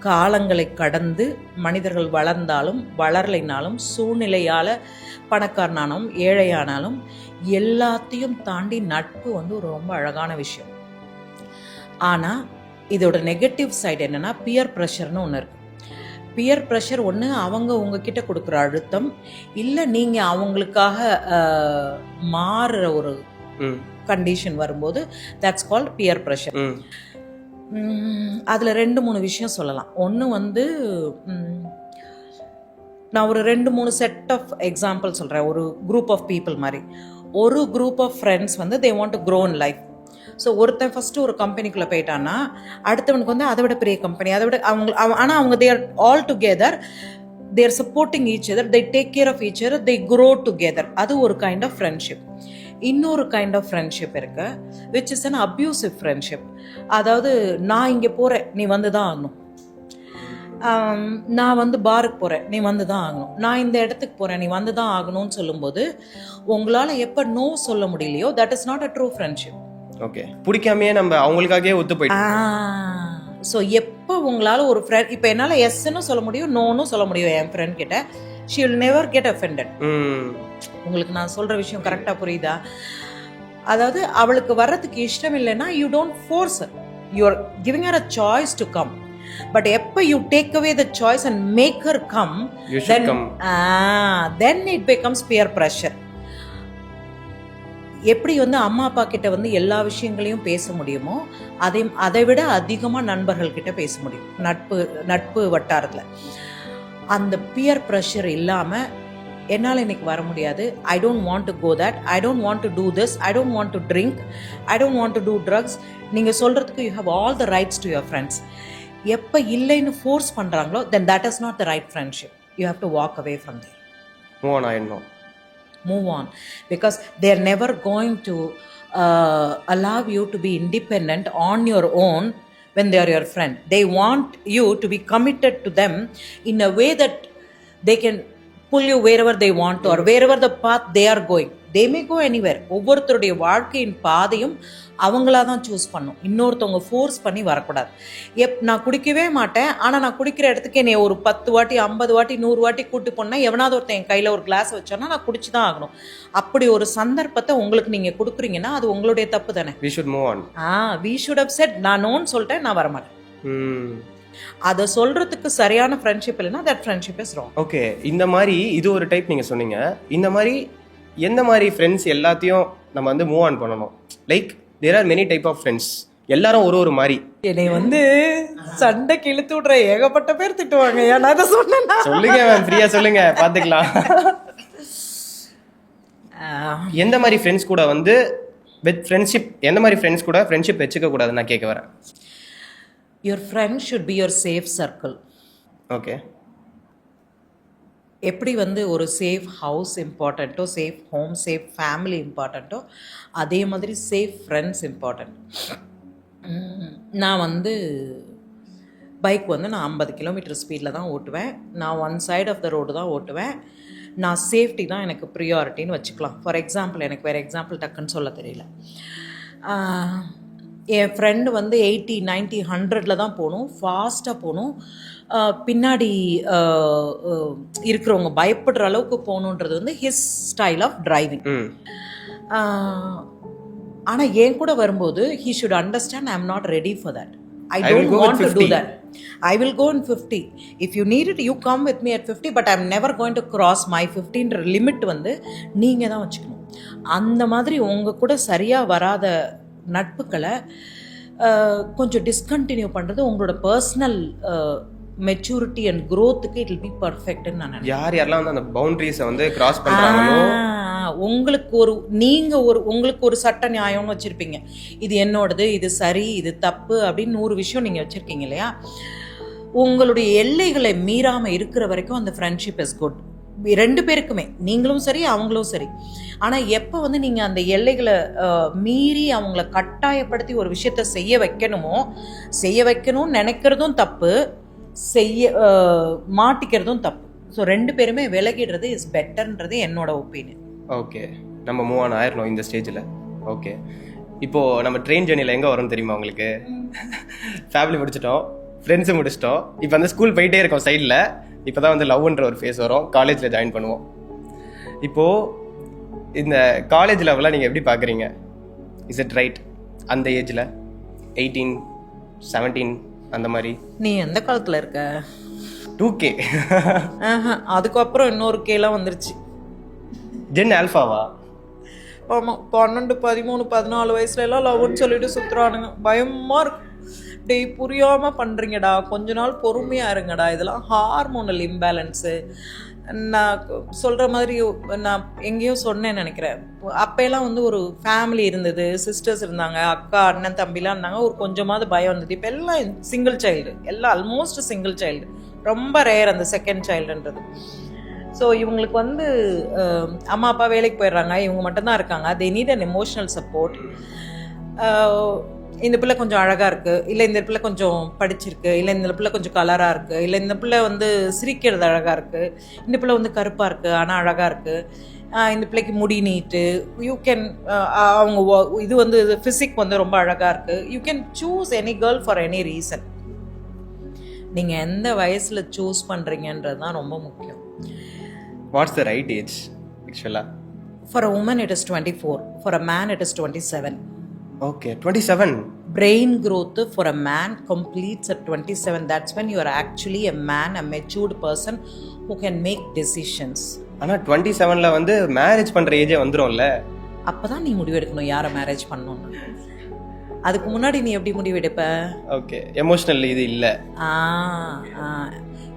காலங்களை கடந்து மனிதர்கள் வளர்ந்தாலும் வளரலைனாலும் சூழ்நிலையால் பணக்காரனானாலும் ஏழையானாலும் எல்லாத்தையும் தாண்டி நட்பு வந்து ஒரு ரொம்ப அழகான விஷயம். ஆனால் இதோட நெகட்டிவ் சைடு என்னென்னா பியர் ப்ரெஷர்னு ஒன்று இருக்குது. பியர் ப்ரெஷர் ஒன்று அவங்க உங்ககிட்ட கொடுக்குற அழுத்தம், இல்லை நீங்கள் அவங்களுக்காக மாறுற ஒரு கண்டிஷன் வரும்போது தட்ஸ் கால்ட் பியர் ப்ரெஷர். அதில் 2-3 விஷயம் சொல்லலாம். ஒன்று வந்து நான் ஒரு 2-3 செட் ஆஃப் எக்ஸாம்பிள் சொல்கிறேன். ஒரு குரூப் ஆஃப் பீப்புள் மாதிரி. ஒரு குரூப் ஆஃப் ஃப்ரெண்ட்ஸ் வந்து they want to grow in life. So ஒருத்தன் ஃபஸ்ட்டு ஒரு கம்பெனிக்குள்ளே போயிட்டான்னா அடுத்தவனுக்கு வந்து அதை விட பெரிய கம்பெனி, அதை விட ஆனால் அவங்க they are all together, they are supporting each other, they take care of each other, they grow together. அது ஒரு கைண்ட் ஆஃப் ஃப்ரெண்ட்ஷிப். இன்னொரு கைண்ட் ஆஃப் ஃப்ரெண்ட்ஷிப் இருக்கு, which is an abusive friendship. அதாவது நான் இங்கே போகிறேன், நீ வந்து தான் ஆகணும். நான் வந்து பாருக்கு போகிறேன், நீ வந்து தான் ஆகணும். நான் இந்த இடத்துக்கு போகிறேன், நீ வந்து தான் ஆகணும்னு சொல்லும்போது உங்களால் எப்போ நோ சொல்ல முடியலையோ that is not a true friendship. Okay. பிடிக்காமையே நம்ம அவங்களுக்காகவே ஒத்து போயிட்டோம். ஸோ எப்போ உங்களால் ஒரு ஃப்ரெண்ட், இப்போ என்னால் எஸ்ன்னு சொல்ல முடியும், நோன்னு சொல்ல முடியும் என் ஃப்ரெண்ட் கிட்ட, she will never get offended. உங்களுக்கு நான் சொல்கிற விஷயம் கரெக்டாக புரியுதா? அதாவது அவளுக்கு வர்றதுக்கு இஷ்டம் இல்லைன்னா you don't force her, you are giving her a choice to come. But எப்போ you take away the choice and make her come, then it becomes peer pressure. எப்படி வந்து அம்மா அப்பா கிட்ட வந்து எல்லா விஷயங்களையும் பேச முடியுமோ அதை விட அதிகமாக நண்பர்கள் கிட்ட பேச முடியும். நட்பு வட்டாரத்தில் அந்த பியர் ப்ரெஷர் இல்லாமல் என்னால் இன்னைக்கு வர முடியாது. I don't want to go that, I don't want to do this, I don't want to drink, I don't want to do drugs. நீங்கள் சொல்கிறதுக்கு you have all the rights to your friends. எப்போ இல்லைன்னு ஃபோர்ஸ் பண்ணுறாங்களோ then that is not the right friendship. You have to walk away from there. Move on, because they are never going to allow you to be independent on your own when they are your friend. They want you to be committed to them in a way that they can pull you wherever they want to or wherever the path they are going. They may go anywhere. ஒவ்வொருத்தருடைய வாழ்க்கையின் பாதையும் அவங்களா தான் சூஸ் பண்ணும். இன்னொருத்தவங்க ஃபோர்ஸ் பண்ணி வரக்கூடாது. நான் குடிக்கவே மாட்டேன், ஆனால் நான் குடிக்கிற இடத்துக்கு என்னை ஒரு 10 வாட்டி 50 வாட்டி 100 வாட்டி கூட்டு போனால் எவனாவது ஒருத்தன் என் கையில் ஒரு கிளாஸ் வச்சோன்னா நான் குடிச்சு தான் ஆகணும். அப்படி ஒரு சந்தர்ப்பத்தை உங்களுக்கு நீங்கள் கொடுக்குறீங்கன்னா அது உங்களுடைய தப்பு தானே. we should move on. we should have said நான் நோன்னு சொல்லிட்டேன், நான் வரமாட்டேன். அதை சொல்றதுக்கு சரியான ஃப்ரெண்ட்ஷிப் இல்லைன்னா that friendship is wrong. Okay, இந்த மாதிரி இது ஒரு டைப் நீங்கள் சொன்னீங்க. இந்த மாதிரி எந்த மாதிரி ஃப்ரெண்ட்ஸ் எல்லாத்தையும் நம்ம வந்து மூவ் ஆன் பண்ணணும்? Like there are many type of friends, எல்லாரும் ஒரு மாதிரி. என்னை சண்டைக்கு இழுத்து விடுற ஏகப்பட்ட பேர் திட்டுவாங்க. நான் அதை சொன்னேன்னா சொல்லுங்க மேம், ஃப்ரீயா சொல்லுங்க, பார்த்துக்கலாம். எந்த மாதிரி ஃப்ரெண்ட்ஸ் கூட வந்து வித் ஃப்ரெண்ட்ஷிப், எந்த மாதிரி ஃப்ரெண்ட்ஸ் கூட ஃப்ரெண்ட்ஷிப் வச்சுக்க கூடாதுன்னு நான் கேட்க வரேன். Your friend should be your safe circle. Okay. எப்படி வந்து ஒரு சேஃப் ஹவுஸ் இம்பார்ட்டண்ட்டோ, சேஃப் ஹோம், சேஃப் ஃபேமிலி இம்பார்ட்டண்ட்டோ, அதே மாதிரி சேஃப் ஃப்ரெண்ட்ஸ் இம்பார்ட்டண்ட். நான் வந்து பைக் வந்து நான் 50 கிலோமீட்டர் ஸ்பீடில் தான் ஓட்டுவேன். நான் one side of the road தான் ஓட்டுவேன். நான் சேஃப்டி தான் எனக்கு ப்ரியாரிட்டின்னு வச்சுக்கலாம். ஃபார் எக்ஸாம்பிள், எனக்கு வேறு எக்ஸாம்பிள் டக்குன்னு சொல்ல தெரியல. என் ஃப்ரெண்டு வந்து 80, 90, 100 தான் போகணும், ஃபாஸ்ட்டாக போகணும். பின்னாடி இருக்கிறவங்க பயப்படுற அளவுக்கு போகணுன்றது வந்து ஹிஸ் ஸ்டைல் ஆஃப் டிரைவிங். ஆனால் என் கூட வரும்போது he should understand I am not ready for that. I don't want to do that. I will go in 50. If you need it, you come with me at 50, but I'm never going to cross my 15 limit வந்து நீங்கள் தான் வச்சுக்கணும். அந்த மாதிரி உங்கள் கூட சரியாக வராத நட்புகளை கொஞ்சம் டிஸ்கண்டினியூ பண்ணுறது உங்களோட பர்சனல் மெச்சூரிட்டி அண்ட் க்ரோத்துக்கு இட் வில் பி பர்ஃபெக்ட்னு நான் நினைக்கிறேன். யாரெல்லாம் வந்து அந்த பவுண்டரிஸை வந்து கிராஸ் பண்ணுறாங்களோ, உங்களுக்கு ஒரு சட்ட நியாயம்னு வச்சுருப்பீங்க. இது என்னோடது, இது சரி, இது தப்பு அப்படின்னு 100 விஷயம் நீங்கள் வச்சுருக்கீங்க இல்லையா? உங்களுடைய எல்லைகளை மீறாமல் இருக்கிற வரைக்கும் அந்த ஃப்ரெண்ட்ஷிப் இஸ் குட். 2 பேருக்குமே, நீங்களும் சரி அவங்களும் சரி. ஆனால் எப்போ வந்து நீங்கள் அந்த எல்லைகளை மீறி அவங்கள கட்டாயப்படுத்தி ஒரு விஷயத்த செய்ய வைக்கணும்னு நினைக்கிறதும் தப்பு, மாட்டிக்கிறதும் தப்பு. ஸோ 2 பேருமே விலகிடுறது இஸ் பெட்டர்ன்றது என்னோட ஒப்பீனியன். ஓகே, நம்ம மூவ் ஆன் ஆயிடணும் இந்த ஸ்டேஜில். ஓகே, இப்போது நம்ம ட்ரெயின் ஜர்னியில் எங்கே வரோம் தெரியுமா உங்களுக்கு? ஃபேமிலி முடிச்சிட்டோம், ஃப்ரெண்ட்ஸு முடிச்சிட்டோம், இப்போ வந்து ஸ்கூல் போயிட்டே இருக்கோம் சைடில். இப்போ தான் வந்து லவ்ன்ற ஒரு ஃபேஸ் வரும், காலேஜில் ஜாயின் பண்ணுவோம். இப்போது இந்த காலேஜ் லெவலில் நீங்கள் எப்படி பார்க்குறீங்க? இஸ் இட் ரைட் அந்த ஏஜில் 18, 17 அந்த மாதிரி? நீ எந்த காலத்தில் இருக்க? 2K. அதுக்கப்புறம் இன்னொரு கேலாம் வந்துருச்சு. ஜென் ஆல்ஃபாவா? ஆமாம், 12, 13, 14 வயசுல எல்லாம் லவ்னு சொல்லிட்டு சுற்றுறானுங்க. பயமாக இருக்கு. டேய், புரியாமல் பண்ணுறீங்கடா, கொஞ்ச நாள் பொறுமையாக இருங்கடா. இதெல்லாம் ஹார்மோனல் இம்பேலன்ஸு. நான் சொல்கிற மாதிரி நான் எங்கேயோ சொன்னேன்னு நினைக்கிறேன். அப்போல்லாம் வந்து ஒரு ஃபேமிலி இருந்தது, சிஸ்டர்ஸ் இருந்தாங்க, அக்கா அண்ணன் தம்பிலாம் இருந்தாங்க, ஒரு கொஞ்சமாவது பயம் இருந்தது. இப்போ எல்லாம் சிங்கிள் சைல்டு, எல்லாம் ஆல்மோஸ்ட் சிங்கிள் சைல்டு. ரொம்ப ரேர் அந்த செகண்ட் சைல்டுன்றது. ஸோ இவங்களுக்கு வந்து அம்மா அப்பா வேலைக்கு போயிடுறாங்க, இவங்க மட்டும்தான் இருக்காங்க. They need an emotional support. இந்த பிள்ளை கொஞ்சம் அழகாக இருக்குது, இல்லை இந்த பிள்ளை கொஞ்சம் படிச்சிருக்கு, இல்லை இந்த பிள்ளை கொஞ்சம் கலராக இருக்குது, இல்லை இந்த பிள்ளை வந்து சிரிக்கிறது அழகாக இருக்குது, இந்த பிள்ளை வந்து கருப்பாக இருக்குது ஆனால் அழகாக இருக்குது, இந்த பிள்ளைக்கு முடி நீட்டு, யூ கேன் அவங்க இது வந்து ஃபிசிக் வந்து ரொம்ப அழகாக இருக்குது. You can choose any girl for any reason. நீங்கள் எந்த வயசில் சூஸ் பண்ணுறீங்கன்றது தான் ரொம்ப முக்கியம். வாட்ஸ் த ரைட் ஏஜ் ஆக்சுவலாக? For a woman it is 24, for a man it is 27. Okay, 27. Brain growth for a man completes at 27. That's when you are actually a man, a matured person who can make decisions. ஆனா 27ல வந்து மேரேஜ் பண்ற ஏஜே வந்துரும்ல. அப்பதான் நீ முடிவு எடுக்கணும் யாரை மேரேஜ் பண்ணணும்னு. அதுக்கு முன்னாடி நீ எப்படி முடிவு எடுப்ப? ஓகே, எமோஷனல் இது இல்ல.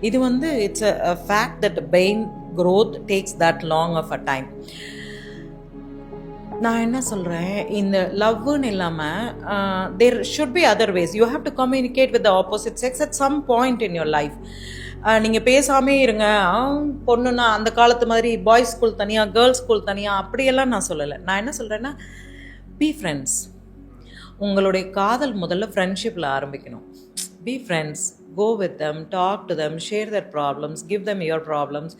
இது வந்து it's a fact that brain growth takes that long of a time. நான் என்ன சொல்கிறேன், இந்த லவ்னு இல்லாமல் there should be other ways. You have to communicate with the opposite sex at some point in your life. நீங்கள் பேசாமே இருங்க, பொண்ணுன்னா அந்த காலத்து மாதிரி பாய்ஸ் ஸ்கூல் தனியாக, கேர்ள்ஸ் ஸ்கூல் தனியாக, அப்படியெல்லாம் நான் சொல்லலை. நான் என்ன சொல்கிறேன்னா, பி ஃப்ரெண்ட்ஸ். உங்களுடைய காதல் முதல்ல ஃப்ரெண்ட்ஷிப்பில் ஆரம்பிக்கணும். Be friends, go with them, talk to them, share their problems, give them your problems,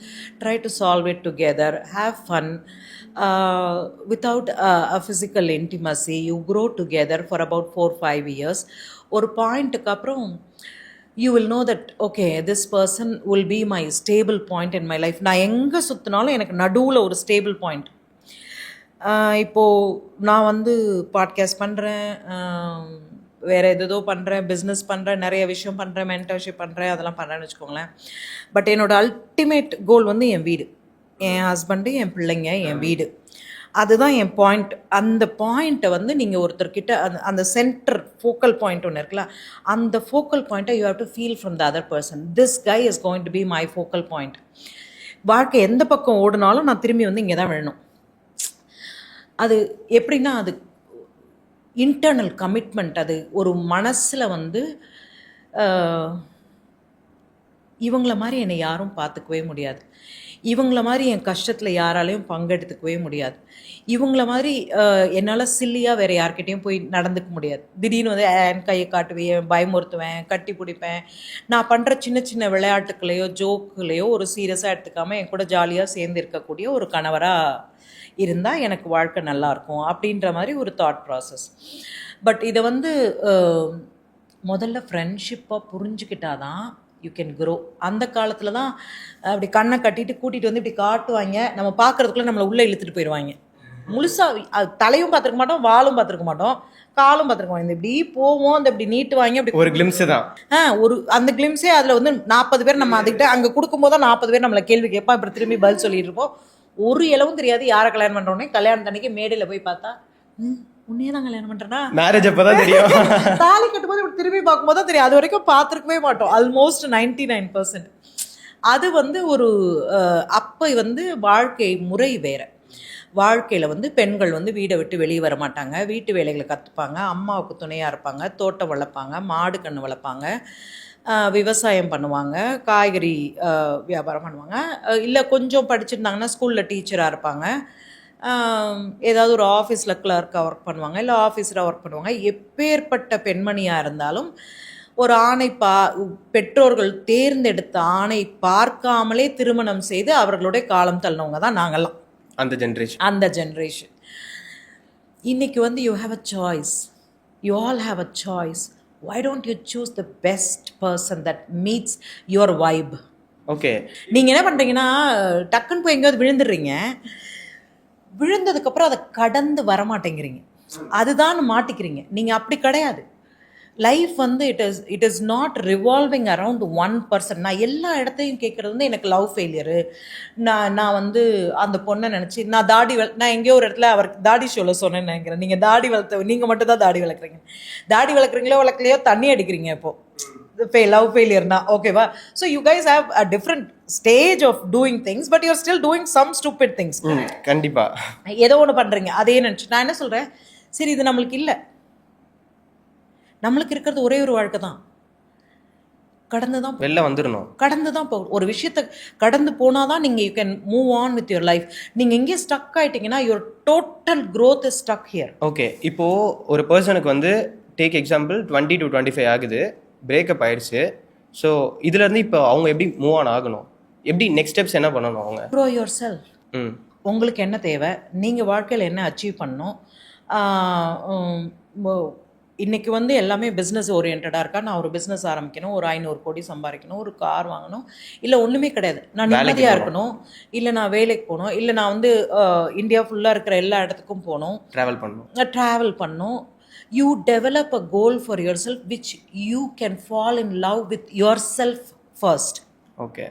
try to solve it together, have fun. Without a physical intimacy, you grow together for about 4-5 years. ஒரு பாயிண்ட்டுக்கு அப்புறம் you will know that okay, this person will be my stable point in my life. நான் எங்கே சுற்றினாலும் எனக்கு நடுவில் ஒரு ஸ்டேபிள் பாயிண்ட். இப்போது நான் வந்து பாட்காஸ்ட் பண்ணுறேன், வேறு எதோ பண்ணுறேன், பிஸ்னஸ் பண்ணுறேன், நிறைய விஷயம் பண்ணுறேன், மென்டர்ஷிப் பண்ணுறேன், அதெல்லாம் பண்ணுறேன்னு வச்சுக்கோங்களேன். பட் என்னோடய அல்டிமேட் கோல் வந்து என் வீடு, என் ஹஸ்பண்டு, என் பிள்ளைங்க, என் வீடு. அதுதான் என் பாயிண்ட். அந்த பாயிண்ட்டை வந்து நீங்கள் ஒருத்தர்கிட்ட அந்த சென்டர் ஃபோக்கல் பாயிண்ட் ஒன்று இருக்குல்ல, அந்த ஃபோக்கல் பாயிண்ட்டை you have to feel from the other person. This guy is going to be my focal point. வாழ்க்கை எந்த பக்கம் ஓடினாலும் நான் திரும்பி வந்து இங்கே தான் விழணும். அது எப்படின்னா, அது இன்டர்னல் கமிட்மெண்ட். அது ஒரு மனசில் வந்து இவங்கள மாதிரி என்னை யாரும் பார்த்துக்கவே முடியாது, இவங்கள மாதிரி என் கஷ்டத்தில் யாராலையும் பங்கெடுத்துக்கவே முடியாது, இவங்கள மாதிரி என்னால் சில்லியாக வேறு யார்கிட்டையும் போய் நடந்துக்க முடியாது. திடீர்னு வந்து என் கையை காட்டுவேன், பயமுறுத்துவேன், கட்டி பிடிப்பேன். நான் பண்ணுற சின்ன சின்ன விளையாட்டுக்களையோ ஜோக்குலையோ ஒரு சீரியஸாக எடுத்துக்காமல் என் கூட ஜாலியாக சேர்ந்து இருக்கக்கூடிய ஒரு கணவராக இருந்தால் எனக்கு வாழ்க்கை நல்லாயிருக்கும் அப்படின்ற மாதிரி ஒரு தாட் ப்ராசஸ். பட் இதை வந்து முதல்ல ஃப்ரெண்ட்ஷிப்பாக புரிஞ்சுக்கிட்டாதான் யூ கேன் க்ரோ. அந்த காலத்தில் தான் அப்படி கண்ணை கட்டிட்டு கூட்டிகிட்டு வந்து இப்படி காட்டுவாங்க, நம்ம பார்க்குறதுக்குள்ளே நம்மளை உள்ளே இழுத்துட்டு போயிடுவாங்க. முழுசாக தலையும் பார்த்துருக்க மாட்டோம், வாலும் பார்த்துருக்க மாட்டோம், காலும் பார்த்துருக்க மாட்டோம். இந்த இப்படி போவோம், அந்த இப்படி நீட்டுவாங்க, அப்படி ஒரு கிளிம்ஸ் தான். ஒரு அந்த கிளிம்ஸே அதில் வந்து 40 பேர் நம்ம அதுக்கிட்ட அங்கே கொடுக்கும்போது தான் 40 பேர் நம்மளை கேள்வி கேட்பா, இப்படி திரும்பி பதில் சொல்லிட்டு இருப்போம். ஒரு இளவும் தெரியாது யாரை கல்யாணம் பண்ணுறோன்னே. கல்யாணம் தண்ணிக்கு மேடையில் போய் பார்த்தா உன்னையே தான் கல்யாணம் பண்ணுறேன்னா, மேரேஜ் அப்போ தான் தெரியும். தாலி கட்டும்போது இப்படி திரும்பி பார்க்கும்போது தான் தெரியும். அது வரைக்கும் பார்த்துருக்கவே மாட்டோம், ஆல்மோஸ்ட் 99%. அது வந்து ஒரு அப்போ வந்து வாழ்க்கை முறை வேறு. வாழ்க்கையில் வந்து பெண்கள் வந்து வீடை விட்டு வெளியே வர மாட்டாங்க, வீட்டு வேலைகளை கற்றுப்பாங்க, அம்மாவுக்கு துணையாக இருப்பாங்க, தோட்டம் வளர்ப்பாங்க, மாடு கன்று வளர்ப்பாங்க, விவசாயம் பண்ணுவாங்க, காய்கறி வியாபாரம் பண்ணுவாங்க, இல்லை கொஞ்சம் படிச்சிருந்தாங்கன்னா ஸ்கூலில் டீச்சராக இருப்பாங்க, ஏதாவது ஒரு ஆஃபீஸில் கிளர்க்காக ஒர்க் பண்ணுவாங்க, இல்லை ஆஃபீஸராக ஒர்க் பண்ணுவாங்க. எப்பேற்பட்ட பெண்மணியாக இருந்தாலும் ஒரு ஆணை பெற்றோர்கள் தேர்ந்தெடுத்த ஆணை பார்க்காமலே திருமணம் செய்து அவர்களுடைய காலம் தள்ளினவங்க தான் நாங்கள்லாம். அந்த ஜென்ரேஷன் இன்னைக்கு வந்து you have a choice, you all have a choice. Why don't you choose the best person that meets your vibe? Okay, நீங்கள் என்ன பண்ணுறீங்கன்னா, டக்குன்னு போய் எங்கேயாவது விழுந்துடுறீங்க, விழுந்ததுக்கப்புறம் அதை கடந்து வரமாட்டேங்கிறீங்க, அதுதான் மாட்டிக்கிறீங்க. நீங்கள் அப்படி கிடையாது. லைஃப் வந்து it is not revolving around one person. நான் எல்லா இடத்தையும் கேட்குறது வந்து எனக்கு லவ் ஃபெயிலியரு, நான் வந்து அந்த பொண்ணை நினச்சி நான் நான் எங்கேயோ ஒரு இடத்துல அவர் தாடி ஷோவில் சொன்னேன்னு நினைக்கிறேன். நீங்கள் மட்டும் தான் தாடி வளர்க்குறீங்க. தாடி வளர்க்குறீங்களோ வளர்க்கலையோ தண்ணி அடிக்கிறீங்க இப்போது லவ் ஃபெயிலியர்னா, ஓகேவா? So you guys have a different stage of doing things, but you're still doing some stupid things. கண்டிப்பாக ஏதோ ஒன்று பண்ணுறீங்க, அதே நினச்சி. நான் என்ன சொல்கிறேன், சரி இது நம்மளுக்கு இல்லை, நம்மளுக்கு இருக்கிறது ஒரே ஒரு வாழ்க்கை தான், கடந்து தான் வெளில வந்துடணும், கடந்து தான் போகணும். ஒரு விஷயத்தை கடந்து போனால் தான் நீங்கள் you can move on with your life. நீங்கள் எங்கேயே ஸ்டக் ஆகிட்டீங்கன்னா your total growth is stuck here. Okay, இப்போது ஒரு பர்சனுக்கு வந்து டேக் எக்ஸாம்பிள் 20 to 25 ஆகுது, பிரேக்கப் ஆயிடுச்சு. ஸோ இதுலேருந்து இப்போ அவங்க எப்படி மூவ் ஆன் ஆகணும், எப்படி நெக்ஸ்ட் ஸ்டெப்ஸ் என்ன பண்ணணும்? அவங்க க்ரோ யுவர் செல்ஃப். உங்களுக்கு என்ன தேவை, நீங்கள் வாழ்க்கையில் என்ன அச்சீவ் பண்ணணும். இன்றைக்கி வந்து எல்லாமே பிஸ்னஸ் ஓரியன்டாக இருக்கா. நான் ஒரு பிஸ்னஸ் ஆரம்பிக்கணும், ஒரு 500 கோடி சம்பாதிக்கணும், ஒரு கார் வாங்கணும், இல்லை ஒன்றுமே கிடையாது. நான் நிம்மதியாக இருக்கணும், இல்லை நான் வேலைக்கு போகணும், இல்லை நான் வந்து இந்தியா ஃபுல்லாக இருக்கிற எல்லா இடத்துக்கும் போகணும், ட்ராவல் பண்ணணும். You develop a goal for your self which you can fall in love with your self first. Okay,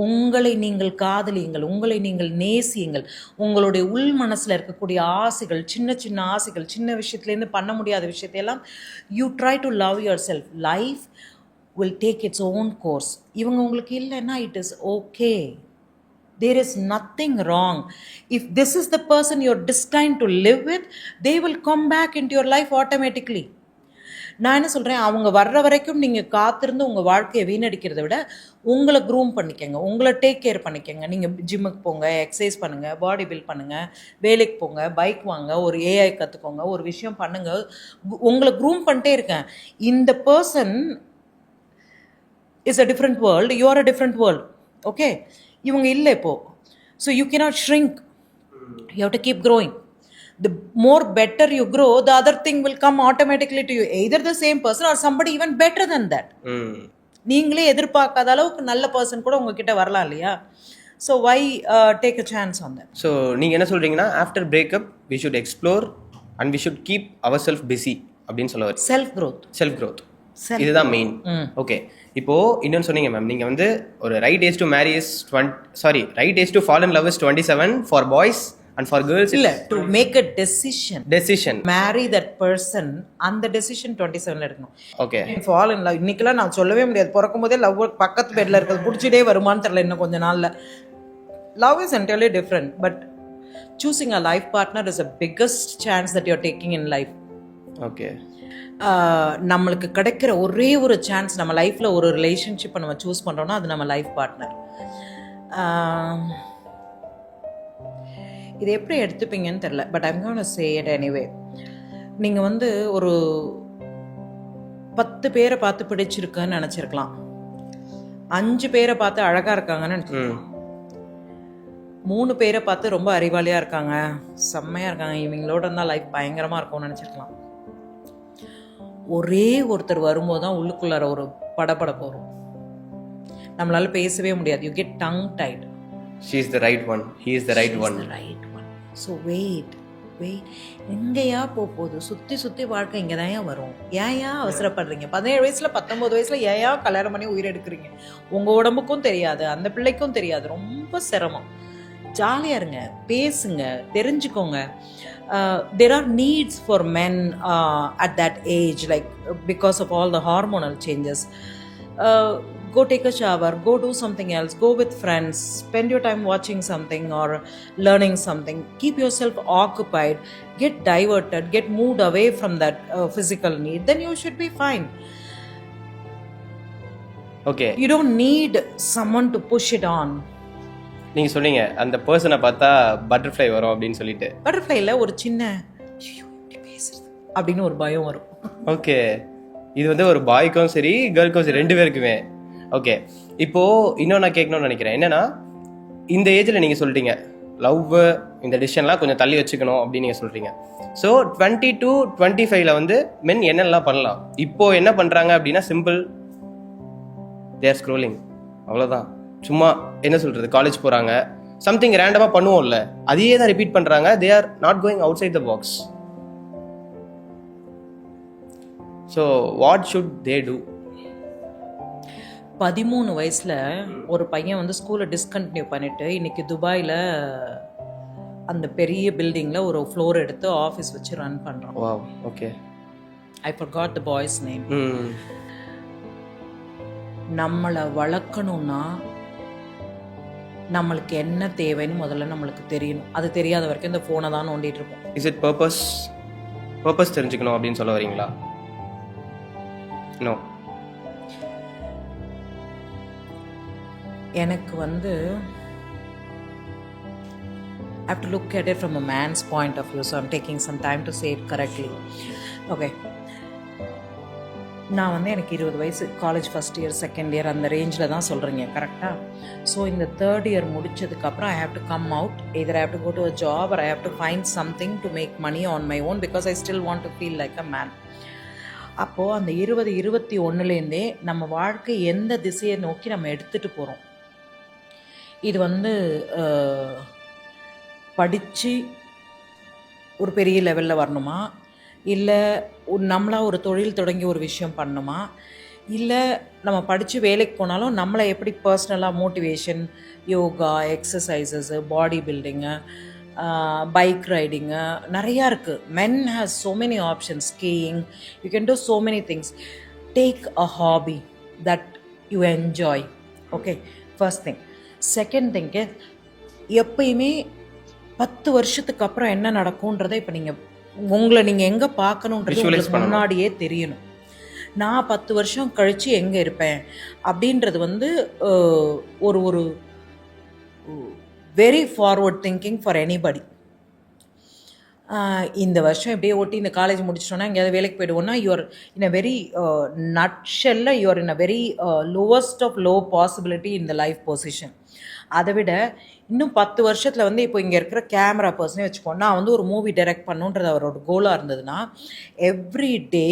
உங்களை நீங்கள் காதலியுங்கள், உங்களை நீங்கள் நேசியுங்கள். உங்களுடைய உள் மனசில் இருக்கக்கூடிய ஆசைகள், சின்ன சின்ன ஆசைகள், சின்ன விஷயத்துலேருந்து பண்ண முடியாத விஷயத்தையெல்லாம் you try to love yourself. Life will take its own course. இவங்க உங்களுக்கு இல்லைன்னா it is okay. There is nothing wrong. If this is the person you're destined to live with, they will come back into your life automatically. நான் என்ன சொல்கிறேன், அவங்க வர்ற வரைக்கும் நீங்கள் காத்திருந்து உங்கள் வாழ்க்கையை வீணடிக்கிறத விட உங்களை க்ரூம் பண்ணிக்கங்க, உங்களை டேக் கேர் பண்ணிக்கங்க. நீங்கள் ஜிம்முக்கு போங்க, எக்ஸசைஸ் பண்ணுங்கள், பாடி பில்ட் பண்ணுங்கள், வேலைக்கு போங்க, பைக் வாங்க, ஒரு ஏஐ கற்றுக்கோங்க, ஒரு விஷயம் பண்ணுங்கள். உங்களை க்ரூம் பண்ணிட்டே இருக்கேன். இந்த person is a different world, you are a different world. Okay, இவங்க இல்லை இப்போ. So you cannot shrink, you have to keep growing. The more better you grow, the other thing will come automatically to you, either the same person or somebody even better than that. நீங்களே எதிர்பார்க்காத அளவுக்கு நல்ல பர்சன் கூட உங்ககிட்ட வரலாம் இல்லையா? So why take a chance on that? So நீங்கள் என்ன சொல்கிறீங்கன்னா, after breakup we should explore and we should keep our self busy அப்படின்னு சொல்ல வரும். செல்ஃப் க்ரோத் இதுதான் மெயின். ஓகே, இப்போ இன்னொன்று சொன்னீங்க மேம், நீங்கள் வந்து ஒரு right age to marry is right age to fall in love is 27 for boys and for girls இல்ல, to make a decision marry that person, அந்த டெசிஷன் 27ல எடுக்கணும். ஓகே, ஃபால் இன் லவ் இன்னைக்கெல்லாம் நான் சொல்லவே முடியாது. பிறக்கும் போதே லவ் பக்கத்து பெட்ல இருக்கிறது பிடிச்சிட்டே வருமானு தெரியல. இன்னும் கொஞ்ச நாள்ல love is entirely different, but choosing a life partner is the biggest chance that you're taking in life. Okay. நம்மளுக்கு கிடைக்கிற ஒரே ஒரு சான்ஸ், நம்ம லைஃப்ல ஒரு ரிலேஷன்ஷிப்பை நம்ம சூஸ் பண்றோம்னா அது நம்ம லைஃப் பார்ட்னர். இது எப்படி எடுத்துப்பீங்கன்னு தெரியல, but I'm gonna say it anyway. நீங்கள் வந்து ஒரு 10 பேரை பார்த்து பிடிச்சிருக்குன்னு நினச்சிருக்கலாம், 5 பேரை பார்த்து அழகாக இருக்காங்கன்னு நினச்சிருக்கலாம், 3 பேரை பார்த்து ரொம்ப அறிவாளியாக இருக்காங்க, செம்மையாக இருக்காங்க, இவங்களோட இருந்தால் லைஃப் பயங்கரமாக இருக்கும்னு நினச்சிருக்கலாம். ஒரே ஒருத்தர் வரும்போது தான் உள்ளுக்குள்ளார ஒரு படபடப்பு வரும், நம்மளால பேசவே முடியாது. You get tongue tied. She is the right one, he is the right one. So weight எங்கேயா போகுது, சுற்றி வாழ்க்கை இங்கே தான் வரும். ஏன் அவசரப்படுறீங்க? 17 வயசுல 19 வயசுல ஏன் கல்யாணம் பண்ணி உயிரெடுக்கிறீங்க? உங்கள் உடம்புக்கும் தெரியாது, அந்த பிள்ளைக்கும் தெரியாது, ரொம்ப சிரமம். ஜாலியாக இருங்க, பேசுங்க, தெரிஞ்சுக்கோங்க. There are needs for men at that age, like because of all the hormonal changes. Go take a shower, go do something else, go with friends, spend your time watching something or learning something. Keep yourself occupied, get diverted, get moved away from that physical need, then you should be fine. Okay. You don't need someone to push it on. நீங்கள் சொன்னீங்க அந்த பர்சனை பார்த்தா பட்டர்ஃப்ளை வரும் அப்படின்னு சொல்லிட்டு. பட்டர்ஃப்ளைல ஒரு சின்ன பேசுறது அப்படின்னு ஒரு பயம் வரும். ஓகே, இது வந்து ஒரு பாய்க்கும் சரி கேர்ள்க்கும் சரி 2 பேருக்குமே. ஓகே, இப்போது இன்னும் நான் கேட்கணும்னு நினைக்கிறேன். என்னென்னா, இந்த ஏஜில் நீங்கள் சொல்லிட்டீங்க லவ் இந்த டிசிஷன்லாம் கொஞ்சம் தள்ளி வச்சுக்கணும் அப்படின்னு நீங்கள் சொல்கிறீங்க. ஸோ 20 to 25ல வந்து மென் என்னெல்லாம் பண்ணலாம்? இப்போது என்ன பண்ணுறாங்க அப்படின்னா, சிம்பிள், தேர் ஸ்க்ரோலிங், அவ்வளோதான். சும்மா என்ன சொல்கிறது, காலேஜ் போகிறாங்க, சம்திங் ரேண்டமாக பண்ணுவோம்ல, அதையே தான் ரிப்பீட் பண்ணுறாங்க. They are not going outside the box. So what should they do? 13 வயசில் ஒரு பையன் வந்து ஸ்கூலை டிஸ்கண்டினியூ பண்ணிவிட்டு இன்றைக்கி துபாயில் அந்த பெரிய பில்டிங்கில் ஒரு ஃப்ளோர் எடுத்து ஆஃபீஸ் வச்சு ரன் பண்ணுறான். Wow, okay. I forgot the boy's name. நம்மளை வளர்க்கணுன்னா நம்மளுக்கு என்ன தேவைன்னு முதல்ல நம்மளுக்கு தெரியணும். அது தெரியாத வரைக்கும் இந்த ஃபோனை தான் நோண்டிட்டு இருப்போம். இஸ் இட் பர்பஸ் தெரிஞ்சுக்கணும் அப்படின்னு சொல்ல வரீங்களா? நோ. எனக்கு வந்து I have to look at it from a man's point of view, so I'm taking some time to say it correctly. Okay. நான் வந்து எனக்கு 20 வயசு, college first year second year அந்த ரேஞ்சில் தான் சொல்கிறீங்க, கரெக்டாக? ஸோ இந்த தேர்ட் இயர் முடிச்சதுக்கப்புறம் I have to come out, either I have to go to a job or I have to find something to make money on my own, because I still want to feel like a man. அப்போது அந்த 20-21லேருந்தே நம்ம வாழ்க்கை எந்த திசையை நோக்கி நம்ம எடுத்துகிட்டு போகிறோம். இது வந்து படித்து ஒரு பெரிய லெவலில் வரணுமா, இல்லை நம்மளாக ஒரு தொழில் தொடங்கி ஒரு விஷயம் பண்ணணுமா, இல்லை நம்ம படித்து வேலைக்கு போனாலும் நம்மளை எப்படி பர்சனலாக motivation, yoga, exercises, body building, bike riding நிறையா இருக்குது. Men has so many options, skiing, you can do so many things. Take a hobby that you enjoy. Okay, first thing. Second thing, எப்பயுமே 10 வருஷத்துக்கு அப்புறம் என்ன நடக்கும்ன்றதை இப்போ உங்களை நீங்கள் எங்கே பார்க்கணுன்றது உங்களுக்கு முன்னாடியே தெரியணும். நான் 10 வருஷம் கழித்து எங்கே இருப்பேன் அப்படின்றது வந்து ஒரு very forward thinking for anybody. இந்த வருஷம் எப்படியே ஓட்டி இந்த காலேஜ் முடிச்சிட்டோன்னா எங்கேயாவது வேலைக்கு போயிடுவோன்னா யூஆர் இன் அ வெரி நட்ஷெல்ல you're in a very lowest of low possibility in the life position. அதை விட இன்னும் 10 வருஷத்தில் வந்து இப்போ இங்கே இருக்கிற கேமரா பர்சனே வச்சுக்கோ, நான் வந்து ஒரு மூவி டைரக்ட் பண்ணுன்றது அவரோட கோலாக இருந்ததுன்னா every day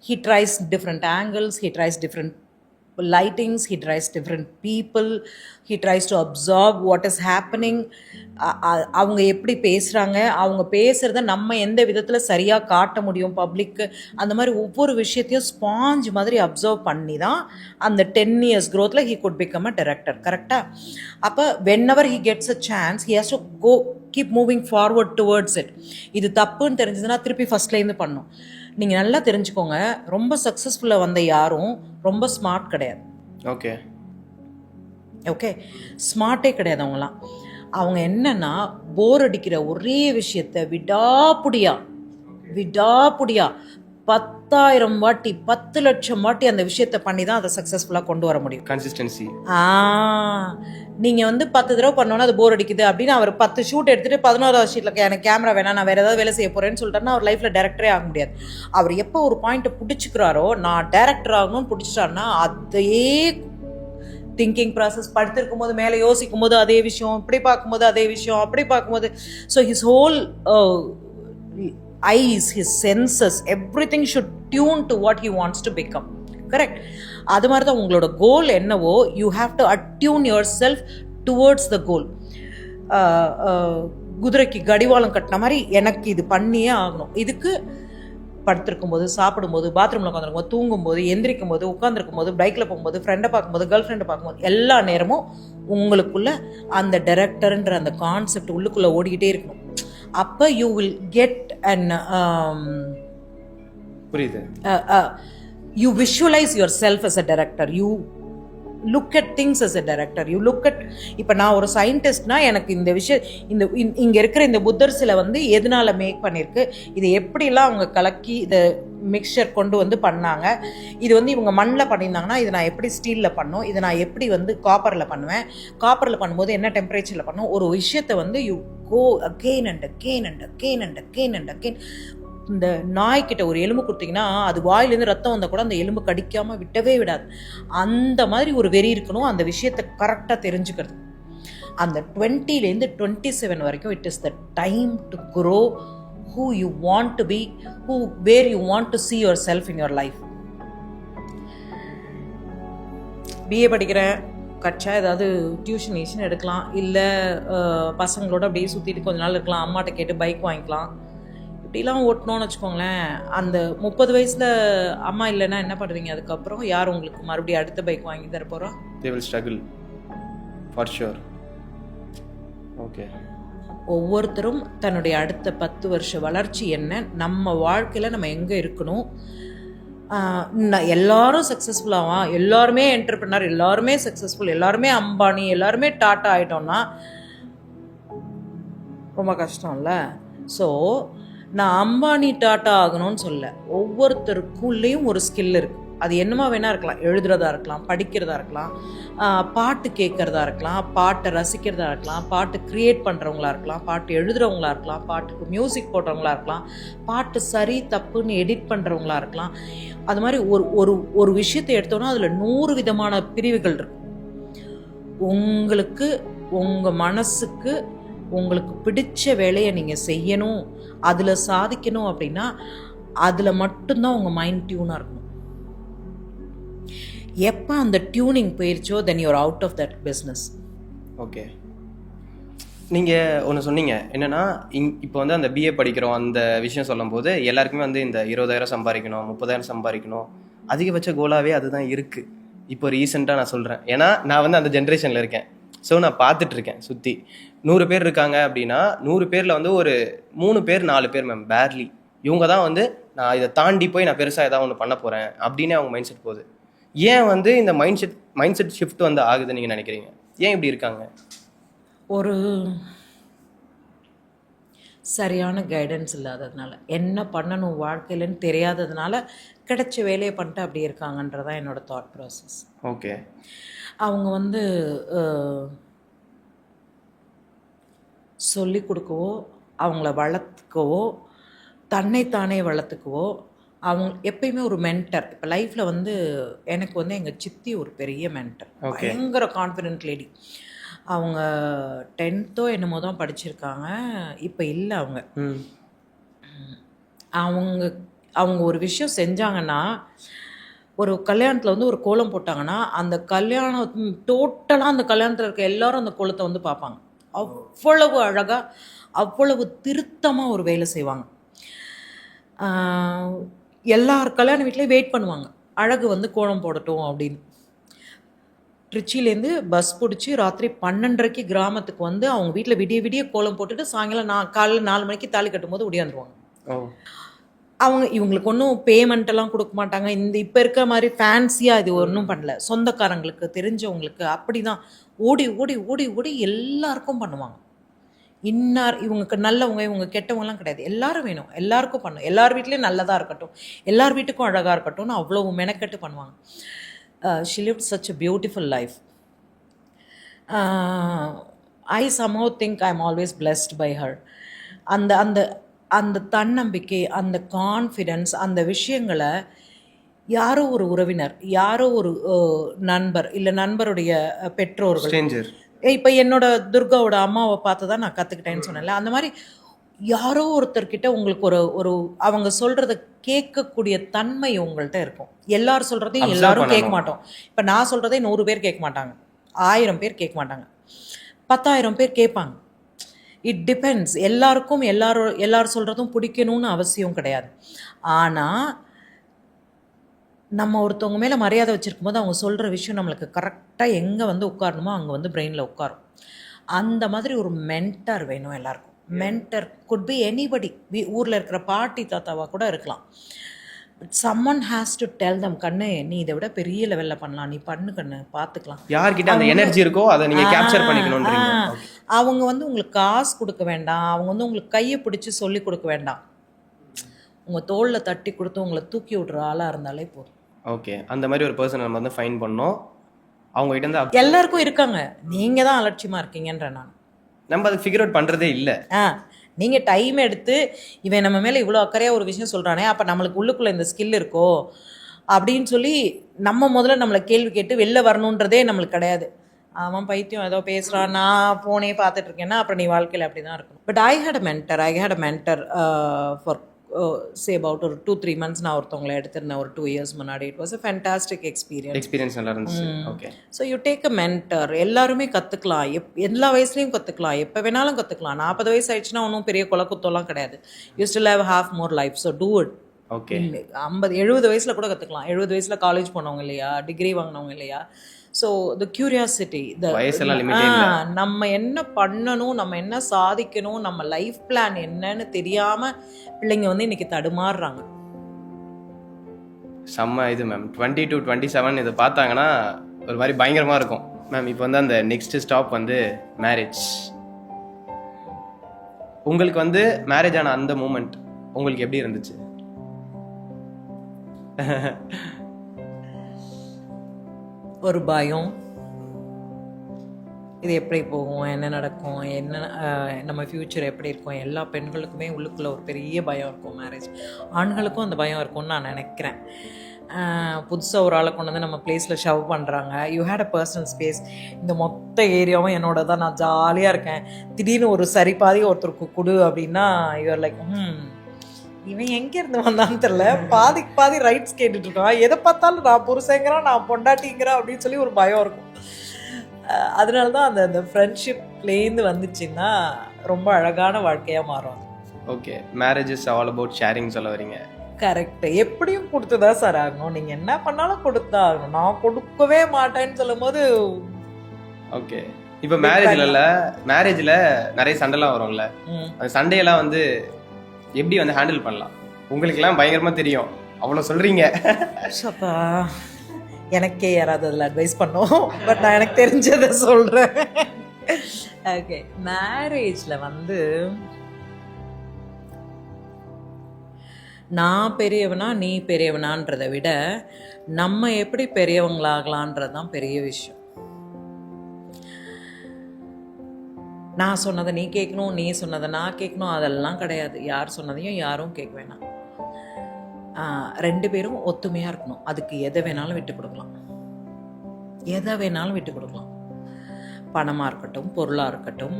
he tries different angles, he tries different lightings, he tries different people, he tries to absorb what is happening. அவங்க எப்படி பேசுகிறாங்க, அவங்க பேசுகிறத நம்ம எந்த விதத்தில் சரியாக காட்ட முடியும் பப்ளிக்கு, அந்த மாதிரி ஒவ்வொரு விஷயத்தையும் ஸ்பாஞ்ச் மாதிரி அப்சர்வ் பண்ணி தான் அந்த 10 years growthல he could become a director. கரெக்டாக? அப்போ whenever he gets a chance he has to go keep moving forward towards it. இது தப்புன்னு தெரிஞ்சதுன்னா திருப்பி ஃபஸ்ட்லேருந்து பண்ணும். நீங்கள் நல்லா தெரிஞ்சுக்கோங்க, ரொம்ப சக்ஸஸ்ஃபுல்லாக வந்த யாரும் ரொம்ப ஸ்மார்ட் கிடையாது. ஓகே ஓகே, ஸ்மார்ட்டே கிடையாது அவங்களாம். அவங்க என்னன்னா போர் அடிக்கிற ஒரே விஷயத்த விடாப்புடியா 10,000 வாட்டி 10 லட்சம் வாட்டி அந்த விஷயத்த பண்ணி தான் அதை சக்ஸஸ்ஃபுல்லாக கொண்டு வர முடியும். கன்சிஸ்டன்சி. நீங்கள் வந்து 10 தடவை பண்ணோன்னா அது போர் அடிக்குது அப்படின்னு அவர் 10 ஷூட் எடுத்துகிட்டு 11வது ஷீட்டில் எனக்கு கேமரா வேணாம், நான் வேறு ஏதாவது வேலை செய்ய போகிறேன்னு சொல்லிட்டாருன்னா அவர் லைஃப்பில் டேரக்டரே ஆக முடியாது. அவர் எப்போ ஒரு பாயிண்ட்டை பிடிச்சிக்கிறாரோ, நான் டேரக்டர் ஆகணும்னு பிடிச்சிட்டாருன்னா அதையே திங்கிங் ப்ராசஸ், படுத்திருக்கும் போது மேலே யோசிக்கும் போது அதே விஷயம், இப்படி பார்க்கும்போது அதே விஷயம், அப்படி பார்க்கும்போது, so his whole eyes, his senses, everything should tune to what he wants to become. Correct? அது மாதிரி தான் உங்களோட கோல் என்னவோ, you have to attune yourself towards the goal. குதிரைக்கு கடிவாளம் கட்டின மாதிரி எனக்கு இது பண்ணியே ஆகணும். இதுக்கு படுத்திருக்கும் போது, சாப்பிடும்போது, பாத்ரூமில் உட்காந்துருக்கும் போது, தூங்கும்போது, எந்திரிக்கும் போது, உட்காந்துருக்கும் போது, பைக்கில் போகும்போது, ஃப்ரெண்டை பார்க்கும்போது, கேர்ள் ஃப்ரெண்டை பார்க்கும்போது, எல்லா நேரமும் உங்களுக்குள்ள அந்த டைரக்டர்ன்ற அந்த கான்செப்ட் உள்ளுக்குள்ளே ஓடிக்கிட்டே இருக்கணும். அப்போ யூ வில் கெட் அண்ட் புரியுது, you visualize yourself as a director, you look at things as a director, you look at, இப்போ நான் ஒரு சயின்டிஸ்ட்னா எனக்கு இந்த விஷயம், இங்கே இருக்கிற இந்த புத்தர் சிலை வந்து எதனால மேக் பண்ணியிருக்கு, இது எப்படிலாம் அவங்க கலக்கி இதை மிக்சர் கொண்டு வந்து பண்ணாங்க, இது வந்து இவங்க மண்ணில் பண்ணியிருந்தாங்கன்னா இது நான் எப்படி ஸ்டீலில் பண்ணும், இதை நான் எப்படி வந்து காப்பரில் பண்ணுவேன், காப்பரில் பண்ணும்போது என்ன டெம்பரேச்சரில் பண்ணும், ஒரு விஷயத்தை வந்து you go again and again and again and again and again. இந்த நாய்க்கிட்ட ஒரு எலும்பு கொடுத்தீங்கன்னா அது வாயிலேருந்து ரத்தம் வந்தால் கூட அந்த எலும்பு கடிக்காமல் விட்டவே விடாது. அந்த மாதிரி ஒரு வெறி இருக்கணும் அந்த விஷயத்தை கரெக்டாக தெரிஞ்சுக்கிறது. அந்த 20லேருந்து 27 வரைக்கும் it is the time to grow who you want to be, where you want to see yourself in your life. BA படிக்கிறேன், கட்சா ஏதாவது டியூஷன் எடுக்கலாம், இல்லை பசங்களோட அப்படியே சுற்றிட்டு கொஞ்ச நாள் இருக்கலாம், அம்மாட்ட கேட்டு பைக் வாங்கிக்கலாம், இப்படிலாம் ஓட்டணும்னு வச்சுக்கோங்களேன். அந்த 30 வயசில் அம்மா இல்லைன்னா என்ன பண்ணுவீங்க? அதுக்கப்புறம் யார் உங்களுக்கு மறுபடியும் அடுத்த பைக் வாங்கி தர போகிறா? they will struggle for sure. Okay, ஒவ்வொருத்தரும் தன்னுடைய அடுத்த 10 வருஷ வளர்ச்சி என்ன, நம்ம வாழ்க்கையில் நம்ம எங்கே இருக்கணும், எல்லாரும் சக்ஸஸ்ஃபுல்லாவா, எல்லாருமே என்டர்பிரனர், எல்லாருமே சக்ஸஸ்ஃபுல், எல்லாருமே அம்பானி, எல்லாருமே டாட்டா ஆகிட்டோம்னா ரொம்ப கஷ்டம் இல்லை? ஸோ நான் அம்பானி டாட்டா ஆகணும்னு சொல்ல, ஒவ்வொருத்தருக்குள்ளேயும் ஒரு ஸ்கில் இருக்குது. அது என்னமா வேணால் இருக்கலாம், எழுதுறதா இருக்கலாம், படிக்கிறதா இருக்கலாம், பாட்டு கேட்குறதா இருக்கலாம், பாட்டை ரசிக்கிறதா இருக்கலாம், பாட்டு க்ரியேட் பண்ணுறவங்களா இருக்கலாம், பாட்டு எழுதுகிறவங்களா இருக்கலாம், பாட்டுக்கு மியூசிக் போடுறவங்களா இருக்கலாம், பாட்டு சரி தப்புன்னு எடிட் பண்ணுறவங்களா இருக்கலாம். அது மாதிரி ஒரு விஷயத்தை எடுத்தோன்னா அதில் 100 விதமான பிரிவுகள் இருக்கு. உங்களுக்கு உங்கள் மனசுக்கு உங்களுக்கு பிடிச்ச வேலையை நீங்கள் செய்யணும், அதில் சாதிக்கணும் அப்படின்னா அதில் மட்டும்தான் உங்கள் மைண்ட் டியூனாக இருக்கணும். எப்போ அந்த டியூனிங் போயிடுச்சோ then you're out of that business. Okay, நீங்கள் ஒன்று சொன்னீங்க என்னென்னா, இப்போ வந்து அந்த பிஏ படிக்கிறோம் அந்த விஷயம் சொல்லும்போது எல்லாருக்குமே வந்து இந்த 20,000 சம்பாதிக்கணும், 30,000 சம்பாதிக்கணும், அதிகபட்ச கோலாகவே அதுதான் இருக்குது. இப்போ ரீசெண்டாக நான் சொல்கிறேன், ஏன்னா நான் வந்து அந்த ஜென்ரேஷனில் இருக்கேன். ஸோ நான் பார்த்துட்ருக்கேன் சுற்றி 100 பேர் இருக்காங்க அப்படின்னா 100 பேரில் வந்து ஒரு 3 பேர் 4 பேர் மேம் பேர்லி இவங்க தான் வந்து நான் இதை தாண்டி போய் நான் பெருசாக ஏதாவது ஒன்று பண்ண போகிறேன் அப்படின்னு அவங்க மைண்ட் செட் போகுது. ஏன் வந்து இந்த மைண்ட் செட் ஷிஃப்ட் வந்து ஆகுதுன்னு நீங்கள் நினைக்கிறீங்க? ஏன் இப்படி இருக்காங்க? ஒரு சரியான கைடன்ஸ் இல்லாததுனால, என்ன பண்ணணும் வாழ்க்கையிலன்னு தெரியாததுனால கிடைச்ச வேலையை பண்ணிட்டு அப்படி இருக்காங்கன்றதான் என்னோடய தாட் ப்ராசஸ். ஓகே, அவங்க வந்து சொல்லி கொடுக்கவோ அவங்கள வளர்த்துக்கவோ தன்னைத்தானே வளர்த்துக்கவோ அவங்க எப்பயுமே ஒரு மென்டர். இப்போ லைஃப்பில் வந்து எனக்கு வந்து எங்கள் சித்தி ஒரு பெரிய மென்டர், பயங்கர கான்ஃபிடென்ட் லேடி. அவங்க 10th என்னமோ தான் படிச்சிருக்காங்க, இப்போ இல்லை. அவங்க அவங்க ஒரு விஷயம் செஞ்சாங்கன்னா, ஒரு கல்யாணத்தில் வந்து ஒரு கோலம் போட்டாங்கன்னா அந்த கல்யாணம் டோட்டலாக அந்த கல்யாணத்தில் இருக்க எல்லாரும் அந்த கோலத்தை வந்து பார்ப்பாங்க. அவ்வளவு அழகாக அவ்வளவு திருத்தமாக ஒரு வேலை செய்வாங்க. எல்லார் கல்யாண வீட்லேயும் வெயிட் பண்ணுவாங்க, அழகு வந்து கோலம் போடட்டும் அப்படின்னு. திருச்சியிலேருந்து பஸ் பிடிச்சி ராத்திரி 12:30 கிராமத்துக்கு வந்து அவங்க வீட்டில் விடிய விடிய கோலம் போட்டுட்டு சாயங்காலம் காலையில் 4 மணிக்கு தாலி கட்டும்போது ஒடியாந்துருவாங்க. இவங்களுக்கு ஒன்றும் பேமெண்ட்டெல்லாம் கொடுக்க மாட்டாங்க. இப்போ இருக்க மாதிரி ஃபேன்சியாக இது ஒன்றும் பண்ணல. சொந்தக்காரங்களுக்கு தெரிஞ்சவங்களுக்கு அப்படி தான் ஓடி ஓடி ஓடி ஓடி எல்லாருக்கும் பண்ணுவாங்க. இவங்களுக்கு நல்லவங்க இவங்க கெட்டவங்கலாம் கிடையாது, எல்லாரும் வேணும், எல்லாருக்கும் பண்ணும், எல்லார் வீட்லேயும் நல்லதாக இருக்கட்டும், எல்லார் வீட்டுக்கும் அழகாக இருக்கட்டும்னு அவ்வளோ மெனக்கெட்டு பண்ணுவாங்க. She lived such a beautiful life. I somehow think I'm always blessed by her. அந்த அந்த அந்த தன்னம்பிக்கை, அந்த கான்ஃபிடென்ஸ், அந்த விஷயங்களை யாரோ ஒரு உறவினர், யாரோ ஒரு நண்பர், இல்லை நண்பருடைய பெற்றோர்கள், இப்போ என்னோட துர்காவோட அம்மாவை பார்த்து தான் நான் கற்றுக்கிட்டேன்னு சொன்னேன்ல, அந்த மாதிரி யாரோ ஒருத்தர்கிட்ட உங்களுக்கு ஒரு அவங்க சொல்கிறத கேட்கக்கூடிய தன்மை உங்கள்கிட்ட இருக்கும். எல்லாரும் சொல்கிறதையும் எல்லாரும் கேட்க மாட்டோம். இப்போ நான் சொல்கிறதே 100 பேர் கேட்க மாட்டாங்க, 1000 பேர் கேட்க மாட்டாங்க, 10,000 பேர் கேட்பாங்க. It depends. எல்லாருக்கும் எல்லாரும் சொல்கிறதும் பிடிக்கணும்னு அவசியம் கிடையாது. ஆனால் நம்ம ஒருத்தவங்க மேலே மரியாதை வச்சுருக்கும் போது அவங்க சொல்கிற விஷயம் நம்மளுக்கு கரெக்டாக எங்கே வந்து உட்காரணுமோ அங்கே வந்து பிரெயினில் உட்காரும். அந்த மாதிரி ஒரு மென்டர் வேணும் எல்லாருக்கும். மென்டர் குட் பி எனிபடி, ஊரில் இருக்கிற பாட்டி தாத்தாவாக கூட இருக்கலாம். But summon has to tell them, கண்ணு நீ இதை விட பெரிய லெவலில் பண்ணலாம், நீ பண்ணு கண்ணு, பார்த்துக்கலாம். யார்கிட்ட அந்த எனர்ஜி இருக்கோ அதை நீங்கள் கேப்சர் பண்ணிக்கணும்ன்றீங்க. அவங்க வந்து உங்களுக்கு காசு கொடுக்க வேண்டாம், அவங்க வந்து உங்களுக்கு கையை பிடிச்சி சொல்லி கொடுக்க வேண்டாம், உங்கள் தோளில் தட்டி கொடுத்து உங்களை தூக்கி விட்ற ஆளாக இருந்தாலே போதும். ஓகே, அந்த மாதிரி ஒரு பர்சன் நம்ம வந்து ஃபைன் பண்ணோம். அவங்க கிட்ட இருந்து எல்லாருக்கும் இருக்காங்க, நீங்கள் தான் அலட்சியமாக இருக்கீங்கன்ற. நம்ம அதை ஃபிகர் அவுட் பண்ணுறதே இல்லை. நீங்கள் டைம் எடுத்து இவன் நம்ம மேலே இவ்வளோ அக்கறையாக ஒரு விஷயம் சொல்கிறானே, அப்போ நம்மளுக்கு உள்ளுக்குள்ளே இந்த ஸ்கில் இருக்கோ அப்படின்னு சொல்லி நம்ம முதல்ல நம்மளை கேள்வி கேட்டு வெளில வரணுன்றதே நம்மளுக்கு கிடையாது. அவன் பைத்தியம் ஏதோ பேசுகிறான், நான் ஃபோனே பார்த்துட்ருக்கேன்னா அப்புறம் நீ வாழ்க்கையில் அப்படி தான் இருக்கணும். But I had a mentor for say about ஒரு 2-3 months நான் ஒருத்தவங்களை எடுத்திருந்தேன் ஒரு 2 years முன்னாடி. It was a fantastic experience. நல்லா இருந்துச்சு. Okay, so you take a mentor. எல்லாருமே கற்றுக்கலாம், எல்லா வயசுலையும் கற்றுக்கலாம், எப்போ வேணாலும் கற்றுக்கலாம். 40 வயசு ஆயிடுச்சுன்னா ஒன்றும் பெரிய குலக்குத்தம்லாம் கிடையாது. You still have half more life, so do it. Okay, 50-70 வயசில் கூட கற்றுக்கலாம். 70 வயசில் காலேஜ் போனவங்க இல்லையா, டிகிரி வாங்கினவங்க இல்லையா. ஸோ த கியூரியாசிட்டி, நம்ம என்ன பண்ணணும், நம்ம என்ன சாதிக்கணும், நம்ம லைஃப் பிளான் என்னன்னு தெரியாமல் பிள்ளைங்க வந்து இன்னைக்கு தடுமாறுறாங்க. செம்ம இது மேம். 20 to 27 இதை பார்த்தாங்கன்னா ஒரு மாதிரி பயங்கரமாக இருக்கும் மேம். இப்போ வந்து அந்த நெக்ஸ்ட் ஸ்டாப் வந்து மேரேஜ். உங்களுக்கு வந்து மேரேஜ் ஆன அந்த மூமெண்ட் உங்களுக்கு எப்படி இருந்துச்சு? ஒரு பயம், இது எப்படி போகும், என்ன நடக்கும், என்ன நம்ம ஃப்யூச்சர் எப்படி இருக்கும். எல்லா பெண்களுக்குமே உள்ளுக்குள்ளே ஒரு பெரிய பயம் இருக்கும். மேரேஜ் ஆண்களுக்கும் அந்த பயம் இருக்கும்னு நான் நினைக்கிறேன். புதுசாக ஒரு ஆளை கொண்டு வந்து நம்ம பிளேஸில் ஷவ் பண்ணுறாங்க. You had a personal space. இந்த மொத்த ஏரியாவும் என்னோட தான், நான் ஜாலியாக இருக்கேன். திடீர்னு ஒரு சரிபாதி ஒருத்தருக்கு கொடு அப்படின்னா யூஆர் லைக் இவன் எங்கேருந்து வந்தான்னு தெரில, பாதி ரைட்ஸ் கேட்டுட்ருக்கான், எதை பார்த்தாலும் நான் புருஷங்கிறான், நான் பொண்டாட்டிங்கிறான் அப்படின்னு சொல்லி ஒரு பயம் இருக்கும். அதனால தான் அந்த ஃப்ரெண்ட்ஷிப்லேருந்து வந்துச்சுன்னா ரொம்ப அழகான வாழ்க்கையாக மாறும். Okay, marriage is all about sharing சொல்ல வரீங்க. கரெக்ட். எப்படியும் கொடுத்துதான் சார் ஆகணும், நீங்கள் என்ன பண்ணாலும் கொடுத்தா ஆகணும். நான் கொடுக்கவே மாட்டேன்னு சொல்லும் போது ஓகே. இப்போ மேரேஜில் நிறைய சண்டைலாம் வரும்ல, அந்த சண்டையெல்லாம் வந்து எப்படி வந்து ஹேண்டில் பண்ணலாம்? உங்களுக்கெல்லாம் பயங்கரமாக தெரியும், அவ்வளோ சொல்கிறீங்க. அப்பா எனக்கே யாராவது அதில் அட்வைஸ் பண்ணோம், பட் நான் எனக்கு தெரிஞ்சதை சொல்கிறேன். ஓகே, மேரேஜில் வந்து நான் பெரியவனா நீ பெரியவனான்றதை விட நம்ம எப்படி பெரியவங்களாகலான்றது தான் பெரிய விஷயம். நான் சொன்னதை நீ கேட்கணும், நீ சொன்னதை நான் கேட்கணும், அதெல்லாம் கிடையாது. யார் சொன்னதையும் யாரும் கேட்க வேணாம். 2 பேரும் ஒத்துமையாக இருக்கணும். அதுக்கு எதை வேணாலும் விட்டு கொடுக்கலாம், எதை வேணாலும் விட்டு கொடுக்கலாம். பணமாக இருக்கட்டும், பொருளாக இருக்கட்டும்,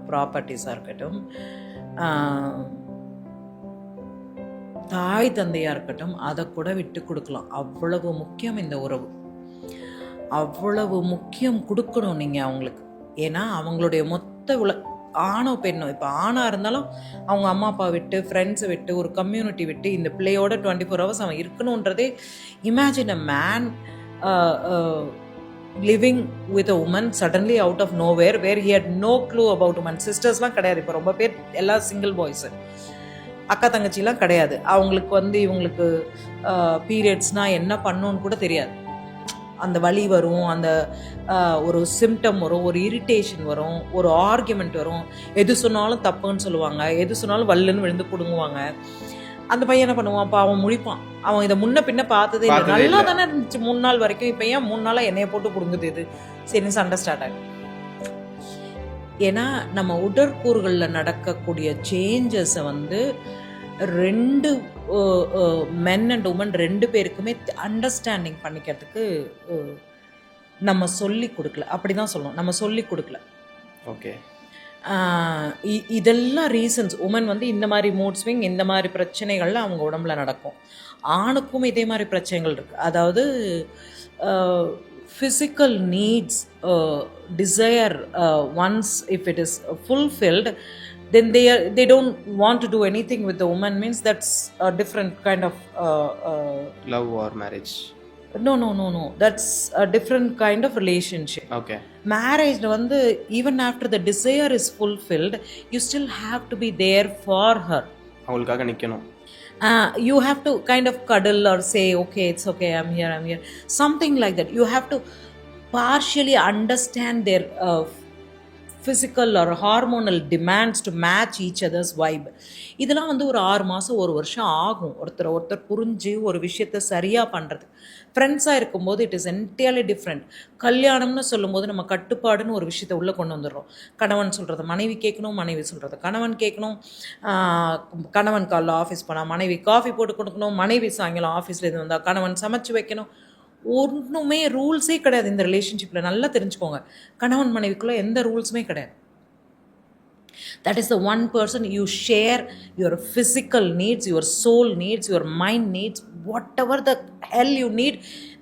ப்ராப்பர்ட்டிஸாக இருக்கட்டும், தாய் தந்தையாக இருக்கட்டும், அதை கூட விட்டு கொடுக்கலாம். அவ்வளவு முக்கியம் இந்த உறவு, அவ்வளவு முக்கியம் கொடுக்கணும் நீங்கள் அவங்களுக்கு. ஏன்னா அவங்களுடைய மொத்த ஆணோ பெண்ணோ, இப்போ ஆணாக இருந்தாலும் அவங்க அம்மா அப்பா விட்டு, ஃப்ரெண்ட்ஸை விட்டு, ஒரு கம்யூனிட்டி விட்டு இந்த பிள்ளையோட 24 hours அவன் இருக்கணுன்றதே. Imagine a man living with a woman suddenly out of nowhere where he had no clue about woman. சிஸ்டர்ஸ்லாம் கிடையாது, இப்போ ரொம்ப பேர் எல்லாம் சிங்கிள் பாய்ஸு, அக்கா தங்கச்சிலாம் கிடையாது. அவங்களுக்கு இவங்களுக்கு பீரியட்ஸ்னால் என்ன பண்ணணுன்னு கூட தெரியாது. அந்த வலி வரும், அந்த ஒரு சிம்டம் வரும், ஒரு இரிட்டேஷன் வரும், ஒரு ஆர்கியூமெண்ட் வரும். எது சொன்னாலும் தப்புன்னு சொல்லுவாங்க, எது சொன்னாலும் வல்லுன்னு விழுந்து பிடுங்குவாங்க. அந்த பையன் என்ன பண்ணுவான், அப்போ அவன் முழிப்பான். அவன் இதை முன்ன பின்ன பார்த்ததே இல்லை, நல்லா தானே இருந்துச்சு 3 நாள் வரைக்கும், இப்போ ஏன் 3 நாளாக என்னைய போட்டு பிடுங்குது இது, சரி சண்டை ஸ்டார்ட் ஆகும். ஏன்னா நம்ம உடற்கூறுகளில் நடக்கக்கூடிய சேஞ்சஸை 2 மென் அண்ட் உமன் 2 பேருக்குமே அண்டர்ஸ்டாண்டிங் பண்ணிக்கிறதுக்கு நம்ம சொல்லி கொடுக்கல. அப்படி தான் சொல்லணும், நம்ம சொல்லி கொடுக்கல. ஓகே, இதெல்லாம் ரீசன்ஸ். உமன் இந்த மாதிரி மூட் ஸ்விங், இந்த மாதிரி பிரச்சனைகள்லாம் அவங்க உடம்புல நடக்கும். ஆணுக்கும் இதே மாதிரி பிரச்சனைகள் இருக்குது. அதாவது physical needs, desire, once if it is fulfilled, then they don't want to do anything with the woman, means that's a different kind of love or marriage. No, that's a different kind of relationship. Okay, marriage even after the desire is fulfilled, you still have to be there for her. அவங்களுக்காக நிக்கணும். You have to kind of cuddle or say, okay, it's okay, I'm here, something like that. You have to partially understand their physical or hormonal demands to match each other's vibe. இதெல்லாம் ஒரு 6 மாதம் 1 வருஷம் ஆகும் ஒருத்தர் புரிஞ்சு ஒரு விஷயத்தை சரியாக பண்ணுறது. ஃப்ரெண்ட்ஸாக இருக்கும்போது இட் இஸ் என்டையர்லி டிஃப்ரெண்ட். கல்யாணம்னு சொல்லும்போது நம்ம கட்டுப்பாடுன்னு ஒரு விஷயத்தை உள்ளே கொண்டு வந்துடுறோம். கணவன் சொல்கிறத மனைவி கேட்கணும், மனைவி சொல்கிறத கணவன் கேட்கணும். கணவன் காலைல ஆஃபீஸ் போனால் மனைவி காஃபி போட்டு கொடுக்கணும், மனைவி சாயங்காலம் ஆஃபீஸில் இது வந்தால் கணவன் சமைச்சு வைக்கணும். ஒன்றுமே ரூல்ஸே கிடையாது இந்த ரிலேஷன்ஷிப்பில். நல்லா தெரிஞ்சுக்கோங்க, கணவன் மனைவிக்குள்ளே எந்த ரூல்ஸுமே கிடையாது. That is the one person you share your physical needs, your soul needs, your mind needs, whatever the hell you need.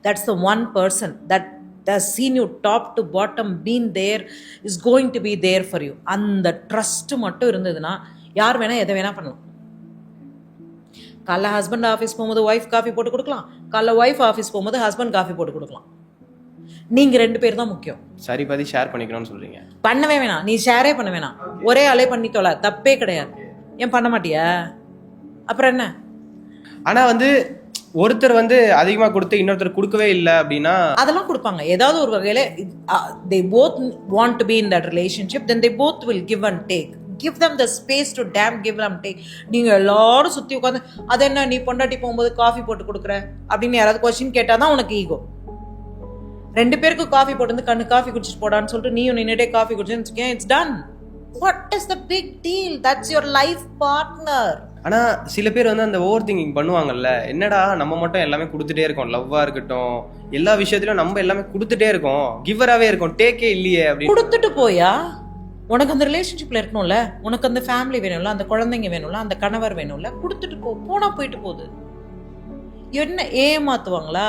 That's the one person that has seen you top to bottom, been there, is going to be there for you. அந்த ட்ரஸ்ட் மட்டும் இருந்ததுன்னா யார் வேணால் எதை வேணால் பண்ணலாம். காலைல ஹஸ்பண்ட் ஆஃபீஸ் போகும்போது ஒய்ஃப் காஃபி போட்டு கொடுக்கலாம், காலைல ஒய்ஃப் ஆஃபீஸ் போகும்போது ஹஸ்பண்ட் காஃபி போட்டு கொடுக்கலாம். நீங்கள் 2 பேர் தான் முக்கியம். சரி, பாதி ஷேர் பண்ணிக்கணும்னு சொல்றீங்க. பண்ணவே வேணாம், நீ ஷேரே பண்ண வேணாம், ஒரே ஆளே பண்ணிக்கோல, தப்பே கிடையாது. ஏன் பண்ண மாட்டியா? அப்புறம் என்ன? ஆனா ஒருத்தர் அதிகமா கொடுத்து இன்னொருத்தர் கொடுக்கவே இல்லை அப்படின்னா அதெல்லாம் கொடுப்பாங்க. ஏதாவது ஒரு வகையில they both want to be in that relationship, then they both will give and take. Give them the space to give them take. நீங்க எல்லாரும் சுத்தி உட்காந்து அது என்ன நீ பொண்டாட்டி போகும்போது காஃபி போட்டு கொடுக்குற அப்படின்னு யாராவது கொஸ்டின் கேட்டாதான் உனக்கு ஈகோ. 2 பேருக்கு காஃபி போட்டு கண்ணு காஃபி குடிச்சிட்டு போடான்னு சொல்லிட்டு நீயும் நின்னுட்டே காஃபி குடிச்சுன்னு it's done. What is the big deal? That's your life partner. ஆனா சில பேர் அந்த ஓவர் திங்கிங் பண்ணுவாங்கல்ல, என்னடா நம்ம மட்டும் எல்லாமே கொடுத்துட்டே இருக்கோம், லவ்வா இருக்கட்டும் எல்லா விஷயத்திலும் நம்ம எல்லாமே கொடுத்துட்டே இருக்கோம், கிவராகவே இருக்கோம், டேக்கே இல்லையே அப்படின்னு. கொடுத்துட்டு போயா? உனக்கு அந்த ரிலேஷன்ஷிப்ல இருக்கணும்ல, உனக்கு அந்த ஃபேமிலி வேணும்ல, அந்த குழந்தைங்க வேணும்ல, அந்த கணவர் வேணும்ல, கொடுத்துட்டு போனா போயிட்டு போகுது. என்ன ஏமாத்துவாங்களா?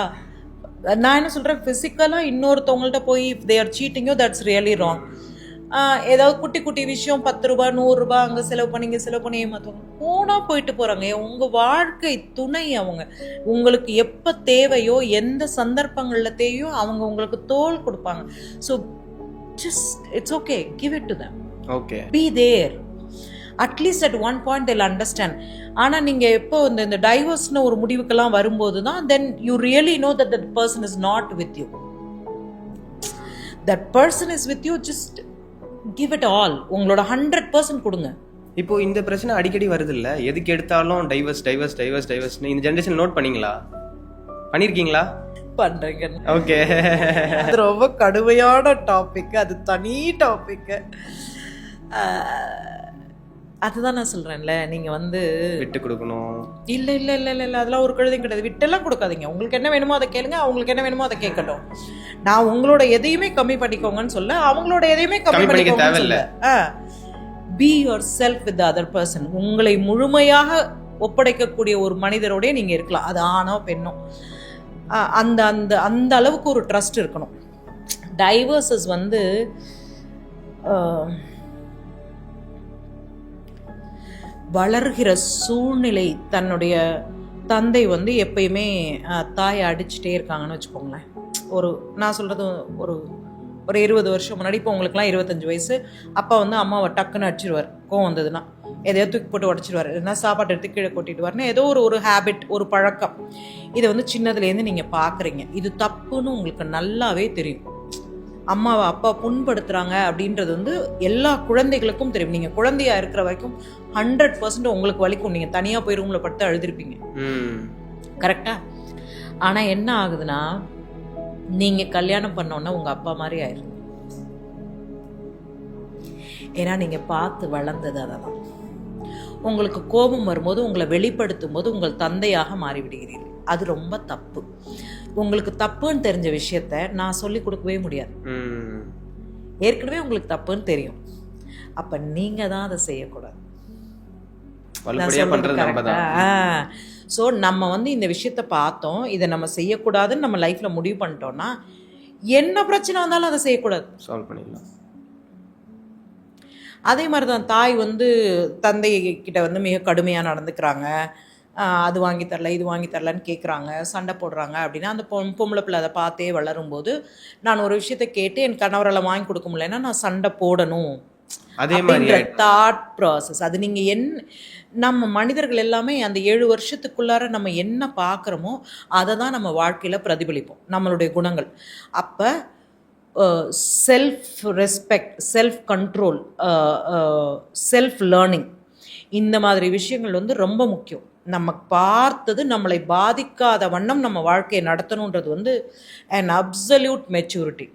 நான் என்ன சொல்றேன், பிசிக்கலா இன்னொருத்தவங்கள்ட்ட போய் if they are cheating you, that's really wrong. ஏதாவது குட்டி குட்டி விஷயம் 10 ரூபாய் 100 ரூபாய் அங்கே செலவு பண்ணி ஏமாத்துவாங்க. போனா போயிட்டு போறாங்க. உங்க வாழ்க்கை துணை அவங்க. உங்களுக்கு எப்ப தேவையோ எந்த சந்தர்ப்பங்கள்ல தேவையோ அவங்க உங்களுக்கு தோள் கொடுப்பாங்க. So just it's okay, give it to them. Okay, be there. At least at one point they'll understand. ஆனா நீங்க எப்போ இந்த டைவர்ஸ்னு ஒரு முடிவுக்கெல்லாம் வரும்போது தான் then you really know that that person is not with you. That person is with you, just give it all. உங்களோட 100% கொடுங்க. இப்போ இந்த பிரச்சனை அடிக்கடி வருது இல்ல, எதுக்கு எடுத்தாலும் டைவர்ஸ். இந்த ஜெனரேஷன் நோட் பண்ணிருக்கீங்களா? பண்றீங்க. ஓகே, அது ரொம்ப கடுமையான டாபிக், அது தனி டாபிக். அதுதான் நான் சொல்றேன்ல, நீங்க வந்து விட்டு கொடுக்கணும். இல்ல இல்ல இல்ல இல்ல இல்ல அதெல்லாம் ஒரு கழுதையும் கிடையாது. விட்டெல்லாம் கொடுக்காதீங்க. உங்களுக்கு என்ன வேணுமோ அதை கேளுங்க, அவங்களுக்கு என்ன வேணுமோ அதை கேட்கட்டும். நான் உங்களோட எதையுமே கம்மி பண்ணிக்கோங்கன்னு சொல்ல, அவங்களோட எதையுமே கம்மி பண்ணிக்கோங்கன்னு சொல்ல. Be your self with other person. உங்களை முழுமையாக ஒப்படைக்கக்கூடிய ஒரு மனிதரோட நீங்க இருக்கலாம். அது ஆணோ பெண்ணோ, அந்த அந்த அந்த அளவுக்கு ஒரு ட்ரஸ்ட் இருக்கணும். டைவர்சஸ் வந்து வளர்கிற சூழ்நிலை. தன்னுடைய தந்தை வந்து எப்பயுமே தாயை அடிச்சுட்டே இருக்காங்கன்னு வச்சுக்கோங்களேன். நான் சொல்கிறது ஒரு 20 வருஷம் முன்னாடி, இப்போ உங்களுக்குலாம் 25 வயசு, அப்பா வந்து அம்மாவை டக்குன்னு அடிச்சிடுவார். கோவம் வந்ததுன்னா எதையோ தூக்கி போட்டு உடச்சிடுவார், இல்லைன்னா சாப்பாடு எடுத்து கீழே கொட்டிடுவார்னு ஏதோ ஒரு ஹேபிட், ஒரு பழக்கம். இதை வந்து சின்னதுலேருந்து நீங்கள் பார்க்குறீங்க. இது தப்புன்னு உங்களுக்கு நல்லாவே தெரியும். அம்மாவை அப்பா புண்படுத்துகிறாங்க அப்படின்றது வந்து எல்லா குழந்தைகளுக்கும் தெரியும். நீங்கள் குழந்தையா இருக்கிற வரைக்கும் 100% உங்களுக்கு வலிக்கும். நீங்கள் தனியாக போய் ரூமில் படுத்து அழுதுருப்பீங்க, கரெக்டா? ஆனால் என்ன ஆகுதுன்னா, நீங்கள் கல்யாணம் பண்ணோன்னா உங்கள் அப்பா மாதிரி ஆயிரும். ஏன்னா நீங்கள் பார்த்து வளர்ந்தது அதை தான். உங்களுக்கு கோபம் வரும்போது, உங்களை வெளிப்படுத்தும் போது உங்கள் தந்தையாக மாறிவிடுகிறீர்கள். அது ரொம்ப தப்பு. உங்களுக்கு தப்புன்னு தெரிஞ்ச விஷயத்த நான் சொல்லி கொடுக்கவே முடியாது. ஏற்கனவே உங்களுக்கு தப்புன்னு தெரியும். அப்ப நீங்க தான் அதை செய்யக்கூடாது. ஸோ நம்ம வந்து இந்த விஷயத்த பார்த்தோம், இதை நம்ம செய்யக்கூடாதுன்னு நம்ம லைஃப்ல முடிவு பண்ணிட்டோம்னா, என்ன பிரச்சனை வந்தாலும் அதை செய்யக்கூடாது, சால்வ் பண்ணிடலாம். அதே மாதிரி தான் தாய் வந்து தந்தை கிட்ட வந்து மிக கடுமையாக நடந்துக்கிறாங்க. அது வாங்கி தரல, இது வாங்கி தரலன்னு கேட்குறாங்க, சண்டை போடுறாங்க அப்படின்னா, அந்த பொம்பளை பிள்ளை அதை பார்த்தே வளரும்போது, நான் ஒரு விஷயத்த கேட்டு என் கணவரால் வாங்கி கொடுக்க முடியலன்னா நான் சண்டை போடணும், அதே மாதிரி தாட் ப்ராசஸ். அது நீங்கள் நம்ம மனிதர்கள் எல்லாமே அந்த 7 வருஷத்துக்குள்ளார நம்ம என்ன பார்க்குறோமோ அதை தான் நம்ம வாழ்க்கையில் பிரதிபலிப்போம், நம்மளுடைய குணங்கள். அப்போ self respect, self control, self learning, இந்த மாதிரி விஷயங்கள் வந்து ரொம்ப முக்கியம். நம்ம பார்த்தது நம்மளை பாதிக்காத வண்ணம் நம்ம வாழ்க்கையை நடத்தணுன்றது வந்து an absolute மெச்சூரிட்டி.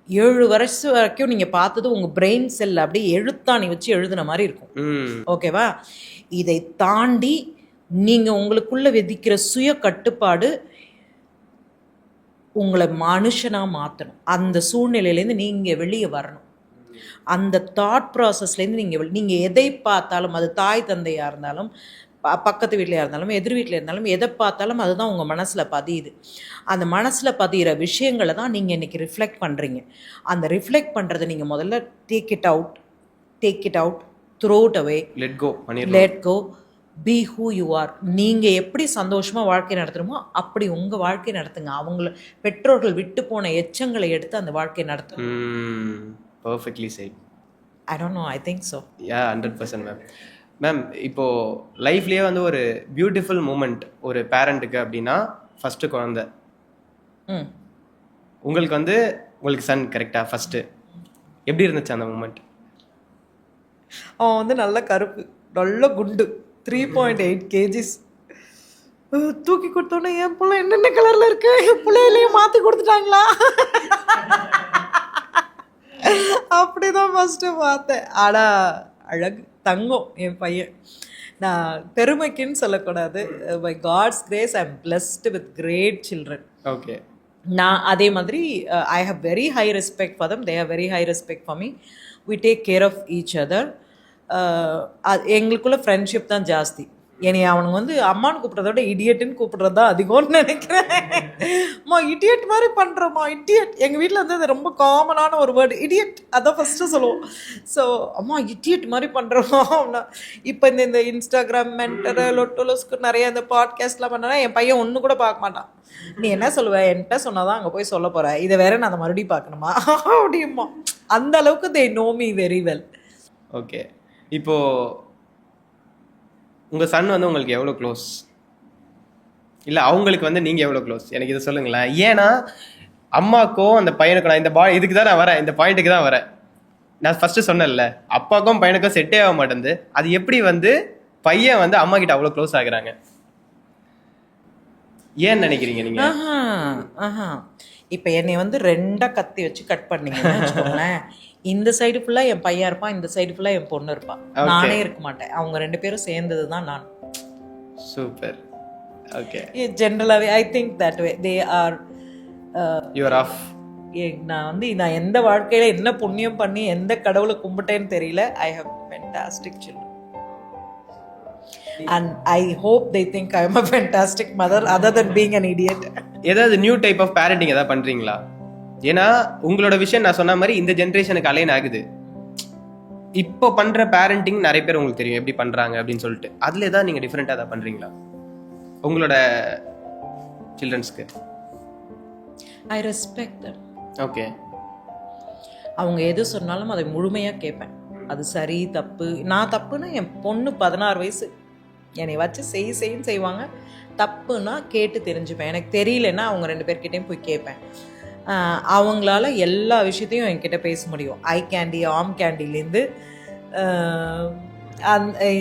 7 வருஷம் வரைக்கும் நீங்கள் பார்த்தது உங்கள் பிரெயின் செல் அப்படியே எழுத்தாணி வச்சு எழுதுன மாதிரி இருக்கும், ஓகேவா? இதை தாண்டி நீங்கள் உங்களுக்குள்ள விதிக்கிற சுய கட்டுப்பாடு உங்களை மனுஷனாக மாற்றணும். அந்த சூழ்நிலையிலேருந்து நீங்கள் வெளியே வரணும். அந்த தாட் ப்ராசஸ்லேருந்து நீங்கள் எதை பார்த்தாலும், அது தாய் தந்தையாக இருந்தாலும், பக்கத்து வீட்டிலையாக இருந்தாலும், எதிர் வீட்டில் இருந்தாலும், எதை பார்த்தாலும் அதுதான் உங்கள் மனசில் பதியுது. அந்த மனசில் பதிகிற விஷயங்களை தான் நீங்கள் இன்றைக்கி ரிஃப்ளெக்ட் பண்ணுறீங்க. அந்த ரிஃப்ளெக்ட் பண்ணுறதை நீங்கள் முதல்ல take it out, throw it away, let go, be who you are. நீங்கள் எப்படி சந்தோஷமாக வாழ்க்கை நடத்துகிறோமோ அப்படி உங்கள் வாழ்க்கையை நடத்துங்க. அவங்கள பெற்றோர்கள் விட்டு போன எச்சங்களை எடுத்து அந்த வாழ்க்கையை நடத்துங்க. Perfectly said. I don't know, I think so. Yeah, 100% ma'am. Ma'am, இப்போது லைஃப்லேயே வந்து ஒரு பியூட்டிஃபுல் மூமெண்ட் ஒரு பேரண்ட்டுக்கு அப்படின்னா ஃபஸ்ட்டு குழந்தை. உங்களுக்கு வந்து உங்களுக்கு சன் கரெக்டாக ஃபஸ்ட்டு எப்படி இருந்துச்சு அந்த மூமெண்ட்? அவன் வந்து நல்ல கருப்பு, நல்ல குண்டு, 3.8 kgs. தூக்கி கொடுத்தோன்னே என் பிள்ளை என்னென்ன கலரில் இருக்கு, என் பிள்ளையிலேயே மாற்றி கொடுத்துட்டாங்களா அப்படிதான் ஃபஸ்ட்டு பார்த்தேன். ஆனால் அழகு, தங்கம் என் பையன். நான் பெருமைக்குன்னு சொல்லக்கூடாது, by God's grace I am blessed with great children. Okay. நான் அதே மாதிரி I have very high respect for them, they have very high respect for me. We take care of each other. எங்களுக்குள்ள ஃப்ரெண்ட்ஷிப் தான் ஜாஸ்தி. என்னை அவனுங்க வந்து அம்மான்னு கூப்பிட்றத விட இடியட்டுன்னு கூப்பிட்றது தான் அதிகம்னு நினைக்கிறேன். அம்மா இடியட் மாதிரி பண்ணுறோம்மா, இடியட். எங்கள் வீட்டில் வந்து அது ரொம்ப காமனான ஒரு வேர்டு, இடியட். அதான் ஃபஸ்ட்டு சொல்லுவோம். ஸோ அம்மா இடியட் மாதிரி பண்ணுறோமா அப்படின்னா, இப்போ இந்த இன்ஸ்டாகிராம் மென்டரு லொட்டோலஸ்க்கு நிறைய இந்த பாட்காஸ்ட்லாம் பண்ணனா என் பையன் ஒன்று கூட பார்க்க மாட்டான். நீ என்ன சொல்லுவ, என்கிட்ட சொன்னால் தான் அங்கே போய் சொல்ல போகிறேன், இதை வேற நான் அதை மறுபடியும் பார்க்கணுமா அப்படிமா. அந்த அளவுக்கு they know me very well. Okay. இப்போது உங்கள் சன் வந்து உங்களுக்கு எவ்வளோ க்ளோஸ், இல்லை அவங்களுக்கு வந்து நீங்கள் எவ்வளோ க்ளோஸ், எனக்கு இதை சொல்லுங்களேன். ஏன்னா அம்மாக்கும் அந்த பையனுக்கும், நான் இந்த இதுக்கு தான் நான் வரேன், இந்த பாயிண்ட்டுக்கு தான் வரேன். நான் ஃபஸ்ட்டு சொன்னேன்ல, அப்பாவுக்கும் பையனுக்கும் செட்டே ஆக மாட்டேங்குது. அது எப்படி வந்து பையன் வந்து அம்மா கிட்ட அவ்வளோ க்ளோஸ் ஆகுறாங்க? ஏன் நினைக்கிறீங்க நீங்க? ஆஹா ஆஹா இப்போ என்னை வந்து ரெண்டா கத்தி வச்சு கட் பண்ணீங்கன்னு வச்சுக்கோங்களேன், இந்த சைடு ஃபுல்லா என் பையன் இருப்பான், இந்த சைடு ஃபுல்லா என் பொண்ணு இருப்பான். நானே இருக்க மாட்டேன். அவங்க 2 பேரும் சேர்ந்தது தான் நான். சூப்பர். ஓகே. ஜென்ரலாகவே I think that way they are. You are off. நான் எந்த வாழ்க்கையில என்ன புண்ணியம் பண்ணி எந்த கடவுளை கும்பிட்டேன்னு தெரியல. I have fantastic children and I hope they think I am a fantastic mother other than being an idiot. ஏதாவது நியூ டைப் ஆஃப் பேரண்டிங் ஏதாவது பண்றீங்களா? ஏன்னா உங்களோட விஷயம் நான் சொன்ன மாதிரி இந்த ஜென்ரேஷனுக்கு அலைன் ஆகுது. இப்போ பண்ற பேரண்டிங் நிறைய பேர் உங்களுக்கு தெரியும் எப்படி பண்றாங்க அப்படின்னு சொல்லிட்டு, அதுல ஏதாவது நீங்க டிஃபரெண்டா ஏதாவது பண்றீங்களா உங்களோட சில்ட்ரன்ஸ்க்கு? I respect them. ஓகே. அவங்க எது சொன்னாலும் அதை முழுமையாக கேட்பேன். அது சரி தப்பு. நான் தப்புன்னா என் பொண்ணு 16 வயசு என்னை வச்சு செய்யுன்னு செய்வாங்க. தப்புன்னா கேட்டு தெரிஞ்சுப்பேன். எனக்கு தெரியலன்னா அவங்க 2 பேர்கிட்டையும் போய் கேட்பேன். அவங்களால எல்லா விஷயத்தையும் என்கிட்ட பேச முடியும். ஐ கேண்டி ஆம் கேண்டிலேருந்து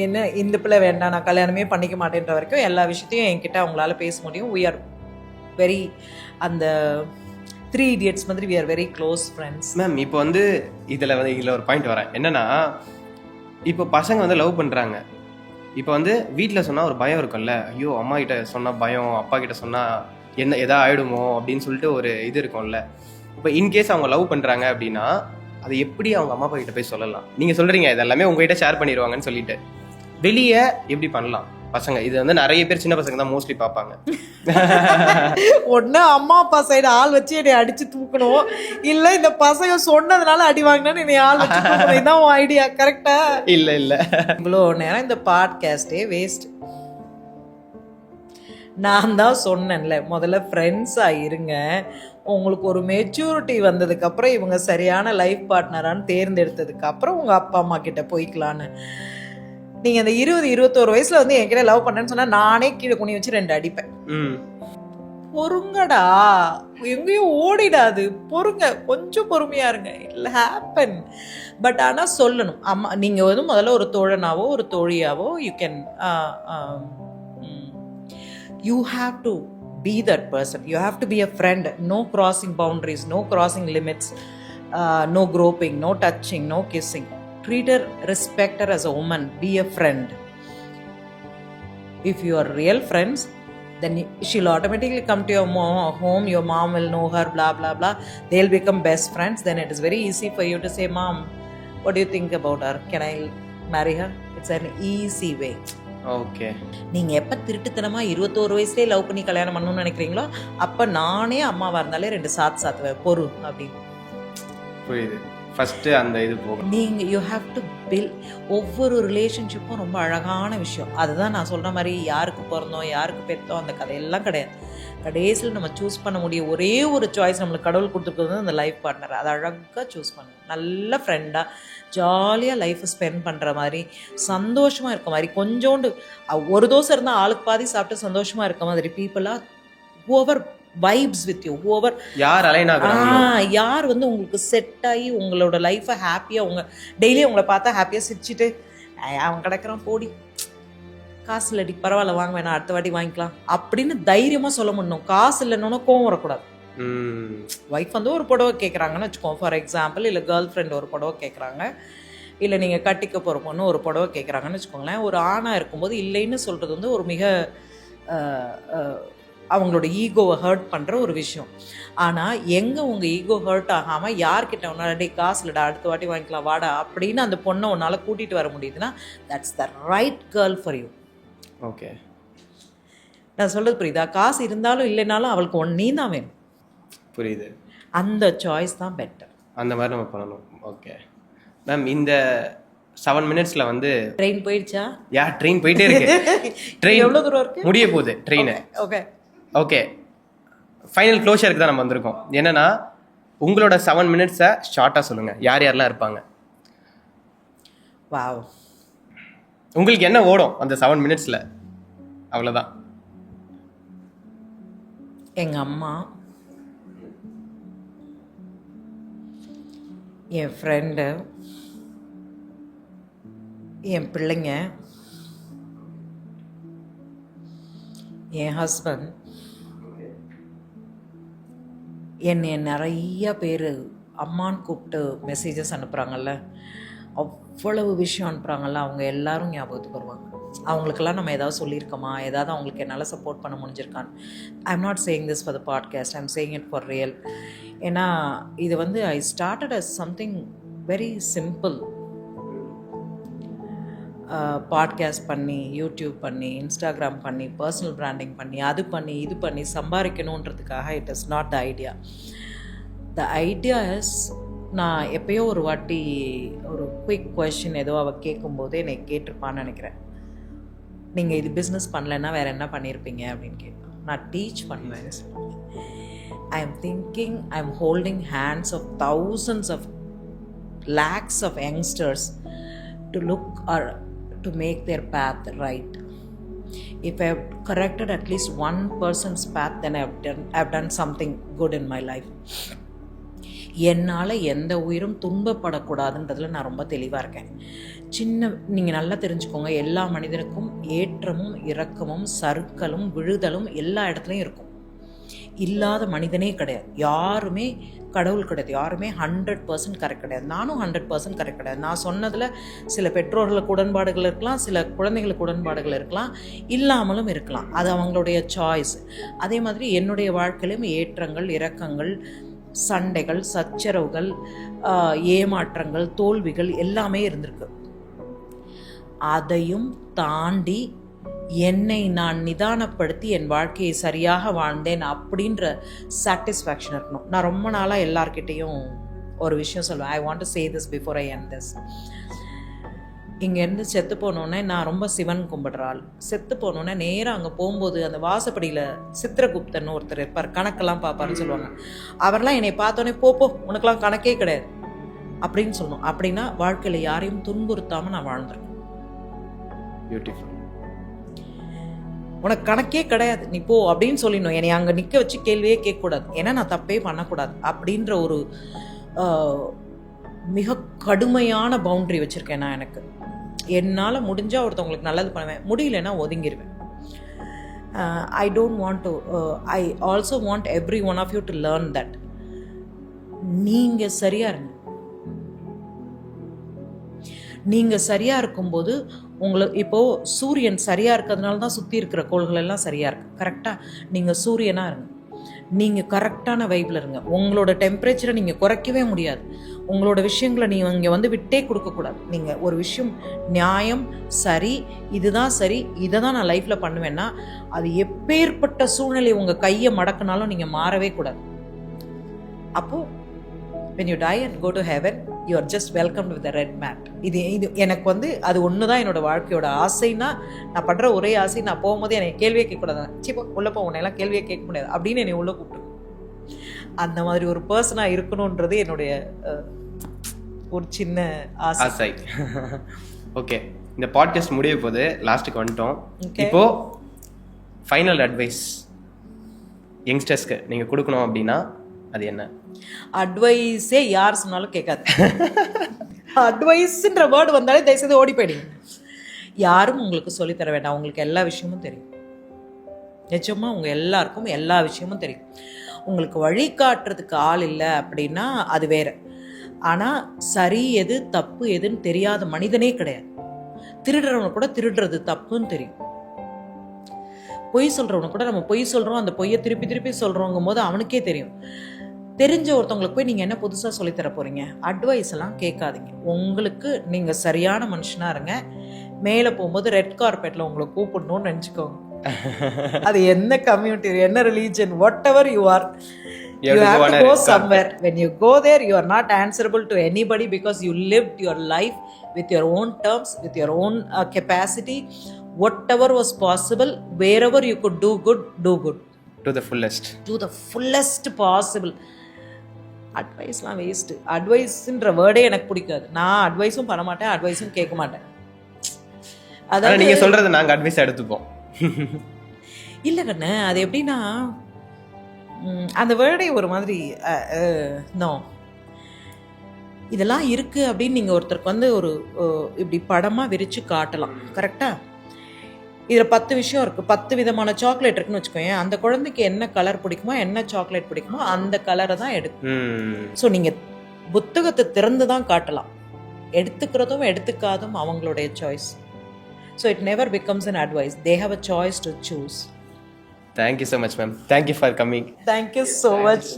என்ன இந்த பிள்ளை வேண்டாம் நான் கல்யாணமே பண்ணிக்க மாட்டேன்ற வரைக்கும் எல்லா விஷயத்தையும் என்கிட்ட அவங்களால பேச முடியும். we are very அந்த 3 idiots மாதிரி we are very close friends. Ma'am இப்போ வந்து இதில் ஒரு பாயிண்ட் வரேன். என்னன்னா இப்போ பசங்க வந்து லவ் பண்ணுறாங்க. இப்போ வந்து வீட்டில் சொன்னால் ஒரு பயம் இருக்கும்ல, ஐயோ அம்மா கிட்ட சொன்னால் பயம், அப்பா கிட்ட சொன்னால் எதா ஆகிடுமோ அப்படின்னு சொல்லிட்டு ஒரு இது இருக்கும்ல. இப்போ இன்கேஸ் அவங்க லவ் பண்ணுறாங்க அப்படின்னா அதை எப்படி அவங்க அம்மா அப்பா கிட்ட போய் சொல்லலாம்? நீங்கள் சொல்கிறீங்க இதெல்லாமே உங்ககிட்ட ஷேர் பண்ணிடுவாங்கன்னு சொல்லிட்டு, வெளியே எப்படி பண்ணலாம் பசங்க? இது வந்து நிறைய பேர் சின்ன பசங்க தான் மோஸ்ட்லி பார்ப்பாங்க. ஒன்று அம்மா அப்பா சைடு ஆள் வச்சு என்னை அடிச்சு தூக்கணும், இல்லை இந்த பசங்க சொன்னதுனால அடி வாங்கினான்னு என்னை ஆள் வச்சு தூக்கணும். இதுதான் உன் ஐடியா கரெக்டா? இல்லை இல்லை, இவ்வளோ நேரம் இந்த பாட்காஸ்டே வேஸ்ட். நான் தான் சொன்னேன்ல முதல்ல ஃப்ரெண்ட்ஸாக இருங்க, உங்களுக்கு ஒரு மெச்சூரிட்டி வந்ததுக்கப்புறம் இவங்க சரியான லைஃப் பார்ட்னரான்னு தேர்ந்தெடுத்ததுக்கு அப்புறம் உங்கள் அப்பா அம்மா கிட்ட போய்க்கலான்னு. நீங்கள் அந்த 20-21 வயசில் வந்து என்கிட்ட லவ் பண்ணேன்னு சொன்னால் நானே கீழே குனி வச்சு 2 அடிப்பேன். பொறுங்கடா, எங்கேயும் ஓடிடாது, பொறுங்க, கொஞ்சம் பொறுமையா இருங்க, இட் ஹேப்பன். பட் ஆனால் சொல்லணும். அம்மா நீங்கள் வந்து முதல்ல ஒரு தோழனாவோ ஒரு தோழியாவோ you have to be that person. You have to be a friend. No crossing boundaries, no crossing limits, no groping, no touching, no kissing. Treat her, respect her as a woman, be a friend. If you are real friends, then she'll automatically come to your home, your mom will know her, blah blah blah, they'll become best friends. Then it is very easy for you to say, mom, what do you think about her, can I marry her? It's an easy way. Okay. நீங்கள் எப்போ திருட்டுத்தனமாக 21 வயசுலேயே லவ் பண்ணி கல்யாணம் பண்ணணும்னு நினைக்கிறீங்களோ அப்போ நானே அம்மாவாக இருந்தாலே 2 சாத்துவேன் பொறு அப்படின்னு. புரியுது. ஃபஸ்ட்டு அந்த இது போகும். நீங்கள் யூ ஹாவ் டு பில்ட். ஒவ்வொரு ரிலேஷன்ஷிப்பும் ரொம்ப அழகான விஷயம். அதுதான் நான் சொல்கிற மாதிரி யாருக்கு பிறந்தோம் யாருக்கு பெற்றோம் அந்த கதையெல்லாம் கிடையாது. கடைசியில் நம்ம சூஸ் பண்ண முடிய ஒரே ஒரு சாய்ஸ் நம்மளுக்கு கடவுள் கொடுத்துருக்கிறது அந்த லைஃப் பார்ட்னர். அதை அழகாக சூஸ் பண்ணணும். நல்ல ஃப்ரெண்டாக ஜாலியாக லைஃப்பை ஸ்பெண்ட் பண்ணுற மாதிரி, சந்தோஷமாக இருக்க மாதிரி, கொஞ்சோண்டு ஒரு தோசை இருந்தால் ஆளுக்கு பாதி சாப்பிட்டு சந்தோஷமாக இருக்க மாதிரி பீப்புளாக whoever vibes with you, whoever யார் அலைன் ஆகுறாங்க, யார் வந்து உங்களுக்கு செட் ஆகி உங்களோட லைஃப்பை ஹாப்பியாக உங்கள் டெய்லியும் உங்களை பார்த்தா ஹாப்பியாக சிரிச்சுட்டு அவன் கிடக்கிறான் போடி காசு இல்லடி பரவாயில்ல வாங்க வேணாம் அடுத்த வாட்டி வாங்கிக்கலாம் அப்படின்னு தைரியமாக சொல்ல முடியும். காசு இல்லைன்னு கோவம் வரக்கூடாது. ஒய்ஃப் வந்து ஒரு புடவை கேட்குறாங்கன்னு வச்சுக்கோங்க ஃபார் எக்ஸாம்பிள், இல்லை கேர்ள் ஃப்ரெண்ட் ஒரு புடவை கேட்குறாங்க, இல்லை நீங்கள் கட்டிக்க போகிற பொண்ணு ஒரு புடவை கேட்குறாங்கன்னு வச்சுக்கோங்களேன். ஒரு ஆணாக இருக்கும்போது இல்லைன்னு சொல்கிறது வந்து ஒரு மிக அவங்களோட ஈகோவை ஹர்ட் பண்ணுற ஒரு விஷயம். ஆனால் எங்கே உங்கள் ஈகோ ஹர்ட் ஆகாமல் யார்கிட்ட உன்னால் டே காசு இல்லைடா அடுத்த வாட்டி வாங்கிக்கலாம் வாடா அப்படின்னு அந்த பொண்ணை உன்னால் கூட்டிகிட்டு வர முடியுதுன்னா that's the right girl for you. Okay, நான் சொல்கிறது புரியுதா? காசு இருந்தாலும் இல்லைனாலும் அவளுக்கு நீ தான் வேணும். புரியுது. அந்த சாய்ஸ் தான் பெட்டர். அந்த மாதிரி நம்ம பண்ணணும். ஓகே மேம், இந்த 7 மினிட்ஸில் வந்து ட்ரெயின் போயிடுச்சா? ட்ரெயின் போயிட்டே இருக்கு. ட்ரெயின் எவ்வளோ தூரம் இருக்கு? முடிய போகுது ட்ரெயின். ஓகே ஓகே, ஃபைனல் க்ளோஷருக்கு தான் நம்ம வந்திருக்கோம். என்னன்னா உங்களோட 7 மினிட்ஸை ஷார்ட்டாக சொல்லுங்கள். யார் யாரெல்லாம் இருப்பாங்க? வாவ், உங்களுக்கு என்ன ஓடும் அந்த 7 மினிட்ஸில்? அவ்வளோதான். எங்கள் அம்மா, என் ஃப்ரெண்டு, என் பிள்ளைங்க, என் ஹஸ்பண்ட், என்னை நிறைய பேர் அம்மான்னு கூப்பிட்டு மெசேஜஸ் அனுப்புகிறாங்கல்ல, அவ்வளவு விஷயம் அனுப்புகிறாங்கல்ல, அவங்க எல்லாரும் ஞாபகத்துக்கு வருவாங்க. அவங்களுக்கெல்லாம் நம்ம ஏதாவது சொல்லியிருக்கோமா, ஏதாவது அவங்களுக்கு என்னால் சப்போர்ட் பண்ண முடிஞ்சிருக்கான்னு. I am not saying this for the podcast, I am saying it for real. ஏன்னா இது வந்து I started as something very simple. Podcast பண்ணி, யூடியூப் பண்ணி, இன்ஸ்டாகிராம் பண்ணி, பர்சனல் பிராண்டிங் பண்ணி, அது பண்ணி இது பண்ணி சம்பாதிக்கணுன்றதுக்காக it is not the idea. The idea is, நான் எப்போயோ ஒரு வாட்டி ஒரு குயிக் கொஷின் ஏதோ அவள் கேட்கும்போது என்னை கேட்டிருப்பான்னு நினைக்கிறேன், நீங்கள் இது பிஸ்னஸ் பண்ணலைன்னா வேறு என்ன பண்ணியிருப்பீங்க அப்படின்னு கேட்பேன். நான் டீச் பண்ணுவேன். I am thinking, I am holding hands of thousands of lakhs of youngsters to look or to make their path right. If I have corrected at least one person's path, then I've done something good in my life. என்னால் எந்த உயிரும் துன்பப்படக்கூடாதுன்றதுல நான் ரொம்ப தெளிவாக இருக்கேன். நீங்கள் நல்லா தெரிஞ்சுக்கோங்க, எல்லா மனிதனுக்கும் ஏற்றமும் இறக்கமும் சறுக்கலும் விழுதலும் எல்லா இடத்துலையும் இருக்கும். இல்லாத மனிதனே கிடையாது. யாருமே கடவுள் கிடையாது. யாருமே 100% கரெக்ட் கிடையாது. நானும் 100% கரெக்ட் கிடையாது. நான் சொன்னதில் சில பெற்றோர்களுக்கு உடன்பாடுகள் இருக்கலாம், சில குழந்தைகளுக்கு உடன்பாடுகள் இருக்கலாம், இல்லாமலும் இருக்கலாம். அது அவங்களுடைய சாய்ஸ். அதே மாதிரி என்னுடைய வாழ்க்கையிலும் ஏற்றங்கள் இறக்கங்கள், சண்டைகள், சச்சரவுகள், ஏமாற்றங்கள், தோல்விகள் எல்லாமே இருந்திருக்கு. அதையும் தாண்டி என்னை நான் நிதானப்படுத்தி என் வாழ்க்கையை சரியாக வாழ்ந்தேன் அப்படின்ற சாட்டிஸ்ஃபேக்ஷன் இருக்கணும். நான் ரொம்ப நாளாக எல்லார்கிட்டையும் ஒரு விஷயம் சொல்லுவேன். I want to say this before I end this. இங்கேருந்து செத்து போனோடனே, நான் ரொம்ப சிவன் கும்பிடுறாள், செத்து போனோடனே நேராக அங்கே போகும்போது அந்த வாசப்படியில் சித்திரகுப்தன் ஒருத்தர் இருப்பார், கணக்கெல்லாம் பார்ப்பாருன்னு சொல்லுவாங்க. அவரெல்லாம் என்னை பார்த்தோன்னே போ உனக்கெல்லாம் கணக்கே கிடையாது அப்படின்னு சொல்லணும். அப்படின்னா வாழ்க்கையில் யாரையும் துன்புறுத்தாமல் நான் வாழ்ந்துருக்கேன். பியூட்டிஃபுல். உனக்கு கணக்கே கிடையாது, நீ போ அப்படின்னு சொல்லிடணும். என்னை அங்கே நிற்க வச்சு கேள்வியே கேட்கக்கூடாது, ஏன்னா நான் தப்பே பண்ணக்கூடாது அப்படின்ற ஒரு மிக கடுமையான பவுண்ட்ரி வச்சுருக்கேன் நான். எனக்கு என்னால் முடிஞ்சால் ஒருத்தவங்களுக்கு நல்லது பண்ணுவேன், முடியலன்னா ஒதுங்கிடுவேன். I don't want to, I also want every one of you to learn that. நீங்கள் சரியாக இருங்க. நீங்கள் சரியாக இருக்கும்போது உங்களுக்கு இப்போது சூரியன் சரியாக இருக்கிறதுனால தான் சுற்றி இருக்கிற கோள்கள் எல்லாம் சரியாக இருக்குது. கரெக்டாக நீங்கள் சூரியனாக இருங்க. நீங்கள் கரெக்டான வைப்பில் இருங்க. உங்களோட டெம்பரேச்சரை நீங்கள் குறைக்கவே முடியாது. உங்களோட விஷயங்களை நீங்கள் இங்கே வந்து விட்டே கொடுக்கக்கூடாது. நீங்கள் ஒரு விஷயம் நியாயம், சரி, இதுதான் சரி, இதை தான் நான் லைஃப்பில் பண்ணுவேன்னா அது எப்பேற்பட்ட சூழ்நிலை உங்கள் கையை மடக்குனாலும் நீங்கள் மாறவே கூடாது. அப்போது when you die and go to heaven, you are just welcomed with a red mat. இது எனக்கு வந்து அது ஒன்று தான் என்னோடய வாழ்க்கையோட ஆசைன்னா, நான் படுற ஒரே ஆசை, நான் போகும்போது என்னை கேள்வியே கேட்கக்கூடாது. சிப்போ உள்ளே போ, உன்னையெல்லாம் கேள்வியே கேட்க முடியாது அப்படின்னு என்னை உள்ளே கூப்பிட்டு, அந்த மாதிரி ஒரு பர்சனாக இருக்கணுன்றது என்னுடைய ஒரு சின்ன ஆசை. ஓகே, இந்த பாட்காஸ்ட் முடிய போது லாஸ்ட்டுக்கு வந்துட்டோம். இப்போ ஃபைனல் அட்வைஸ் யங்ஸ்டர்ஸ்க்கு நீங்கள் கொடுக்கணும் அப்படின்னா அது என்ன? அட்வைஸே யார் சொன்னாலும் கேட்காது. அட்வைஸ்ன்ற வேர்டு வந்தாலே தயவுசெய்து ஓடி போயிடுங்க. யாரும் உங்களுக்கு சொல்லித்தர வேண்டாம், உங்களுக்கு எல்லா விஷயமும் தெரியும். நிச்சயமாக உங்கள் எல்லாருக்கும் எல்லா விஷயமும் தெரியும். உங்களுக்கு வழிகாட்டுறதுக்கு ஆள் இல்லை அப்படின்னா அது வேற. ஆனால் சரி எது தப்பு எதுன்னு தெரியாத மனிதனே கிடையாது. திருடுறவனை கூட திருடுறது தப்புன்னு தெரியும். பொய் சொல்கிறவனை கூட நம்ம பொய் சொல்கிறோம், அந்த பொய்யை திருப்பி திருப்பி சொல்கிறோங்கும் போது அவனுக்கே தெரியும். தெரிஞ்ச ஒருத்தவங்களுக்கு போய் நீங்கள் என்ன புதுசாக சொல்லித்தர போகிறீங்க? அட்வைஸ் எல்லாம் கேட்காதீங்க. உங்களுக்கு நீங்கள் சரியான மனுஷனாக இருங்க. மேலே போகும்போது ரெட் கார்பெட்டில் உங்களை கூப்பிடணும்னு நினச்சிக்கோங்க. அது என்ன கம்யூனிட்டி, என்ன religion, what ever you are, you have to go somewhere. When you go there, you are not answerable to anybody because you lived your life with your own terms, with your own capacity. Whatever was possible, wherever you could do good, do good. To the fullest. To the fullest possible. அட்வைஸ்லாம் வேஸ்ட்டு. அட்வைஸ்ன்ற வேர்டே எனக்கு பிடிக்காது. நான் அட்வைஸும் பண்ண மாட்டேன், அட்வைஸும் கேட்க மாட்டேன். அதான் நீங்கள் சொல்கிறது நாங்கள் அட்வைஸ் எடுத்துப்போம். இல்லை கண்ணு, அது எப்படின்னா அந்த வேர்டே ஒரு மாதிரி நோ, இதெல்லாம் இருக்குது அப்படின்னு நீங்கள் ஒருத்தருக்கு வந்து ஒரு இப்படி படமாக விரித்து காட்டலாம். கரெக்டாக இதில் 10 விஷயம் இருக்குது, 10 விதமான சாக்லேட் இருக்குன்னு வச்சுக்கோங்க. அந்த குழந்தைக்கு என்ன கலர் பிடிக்குமோ, என்ன சாக்லேட் பிடிக்குமோ அந்த கலரை தான் ம் ஸோ நீங்கள் புத்தகத்தை திறந்து தான் காட்டலாம். எடுத்துக்கிறதும் எடுத்துக்காதும் அவங்களுடைய choice. So it never becomes an advice. They have a choice to choose. Thank you so much ma'am. Thank you for coming. Thank you so much.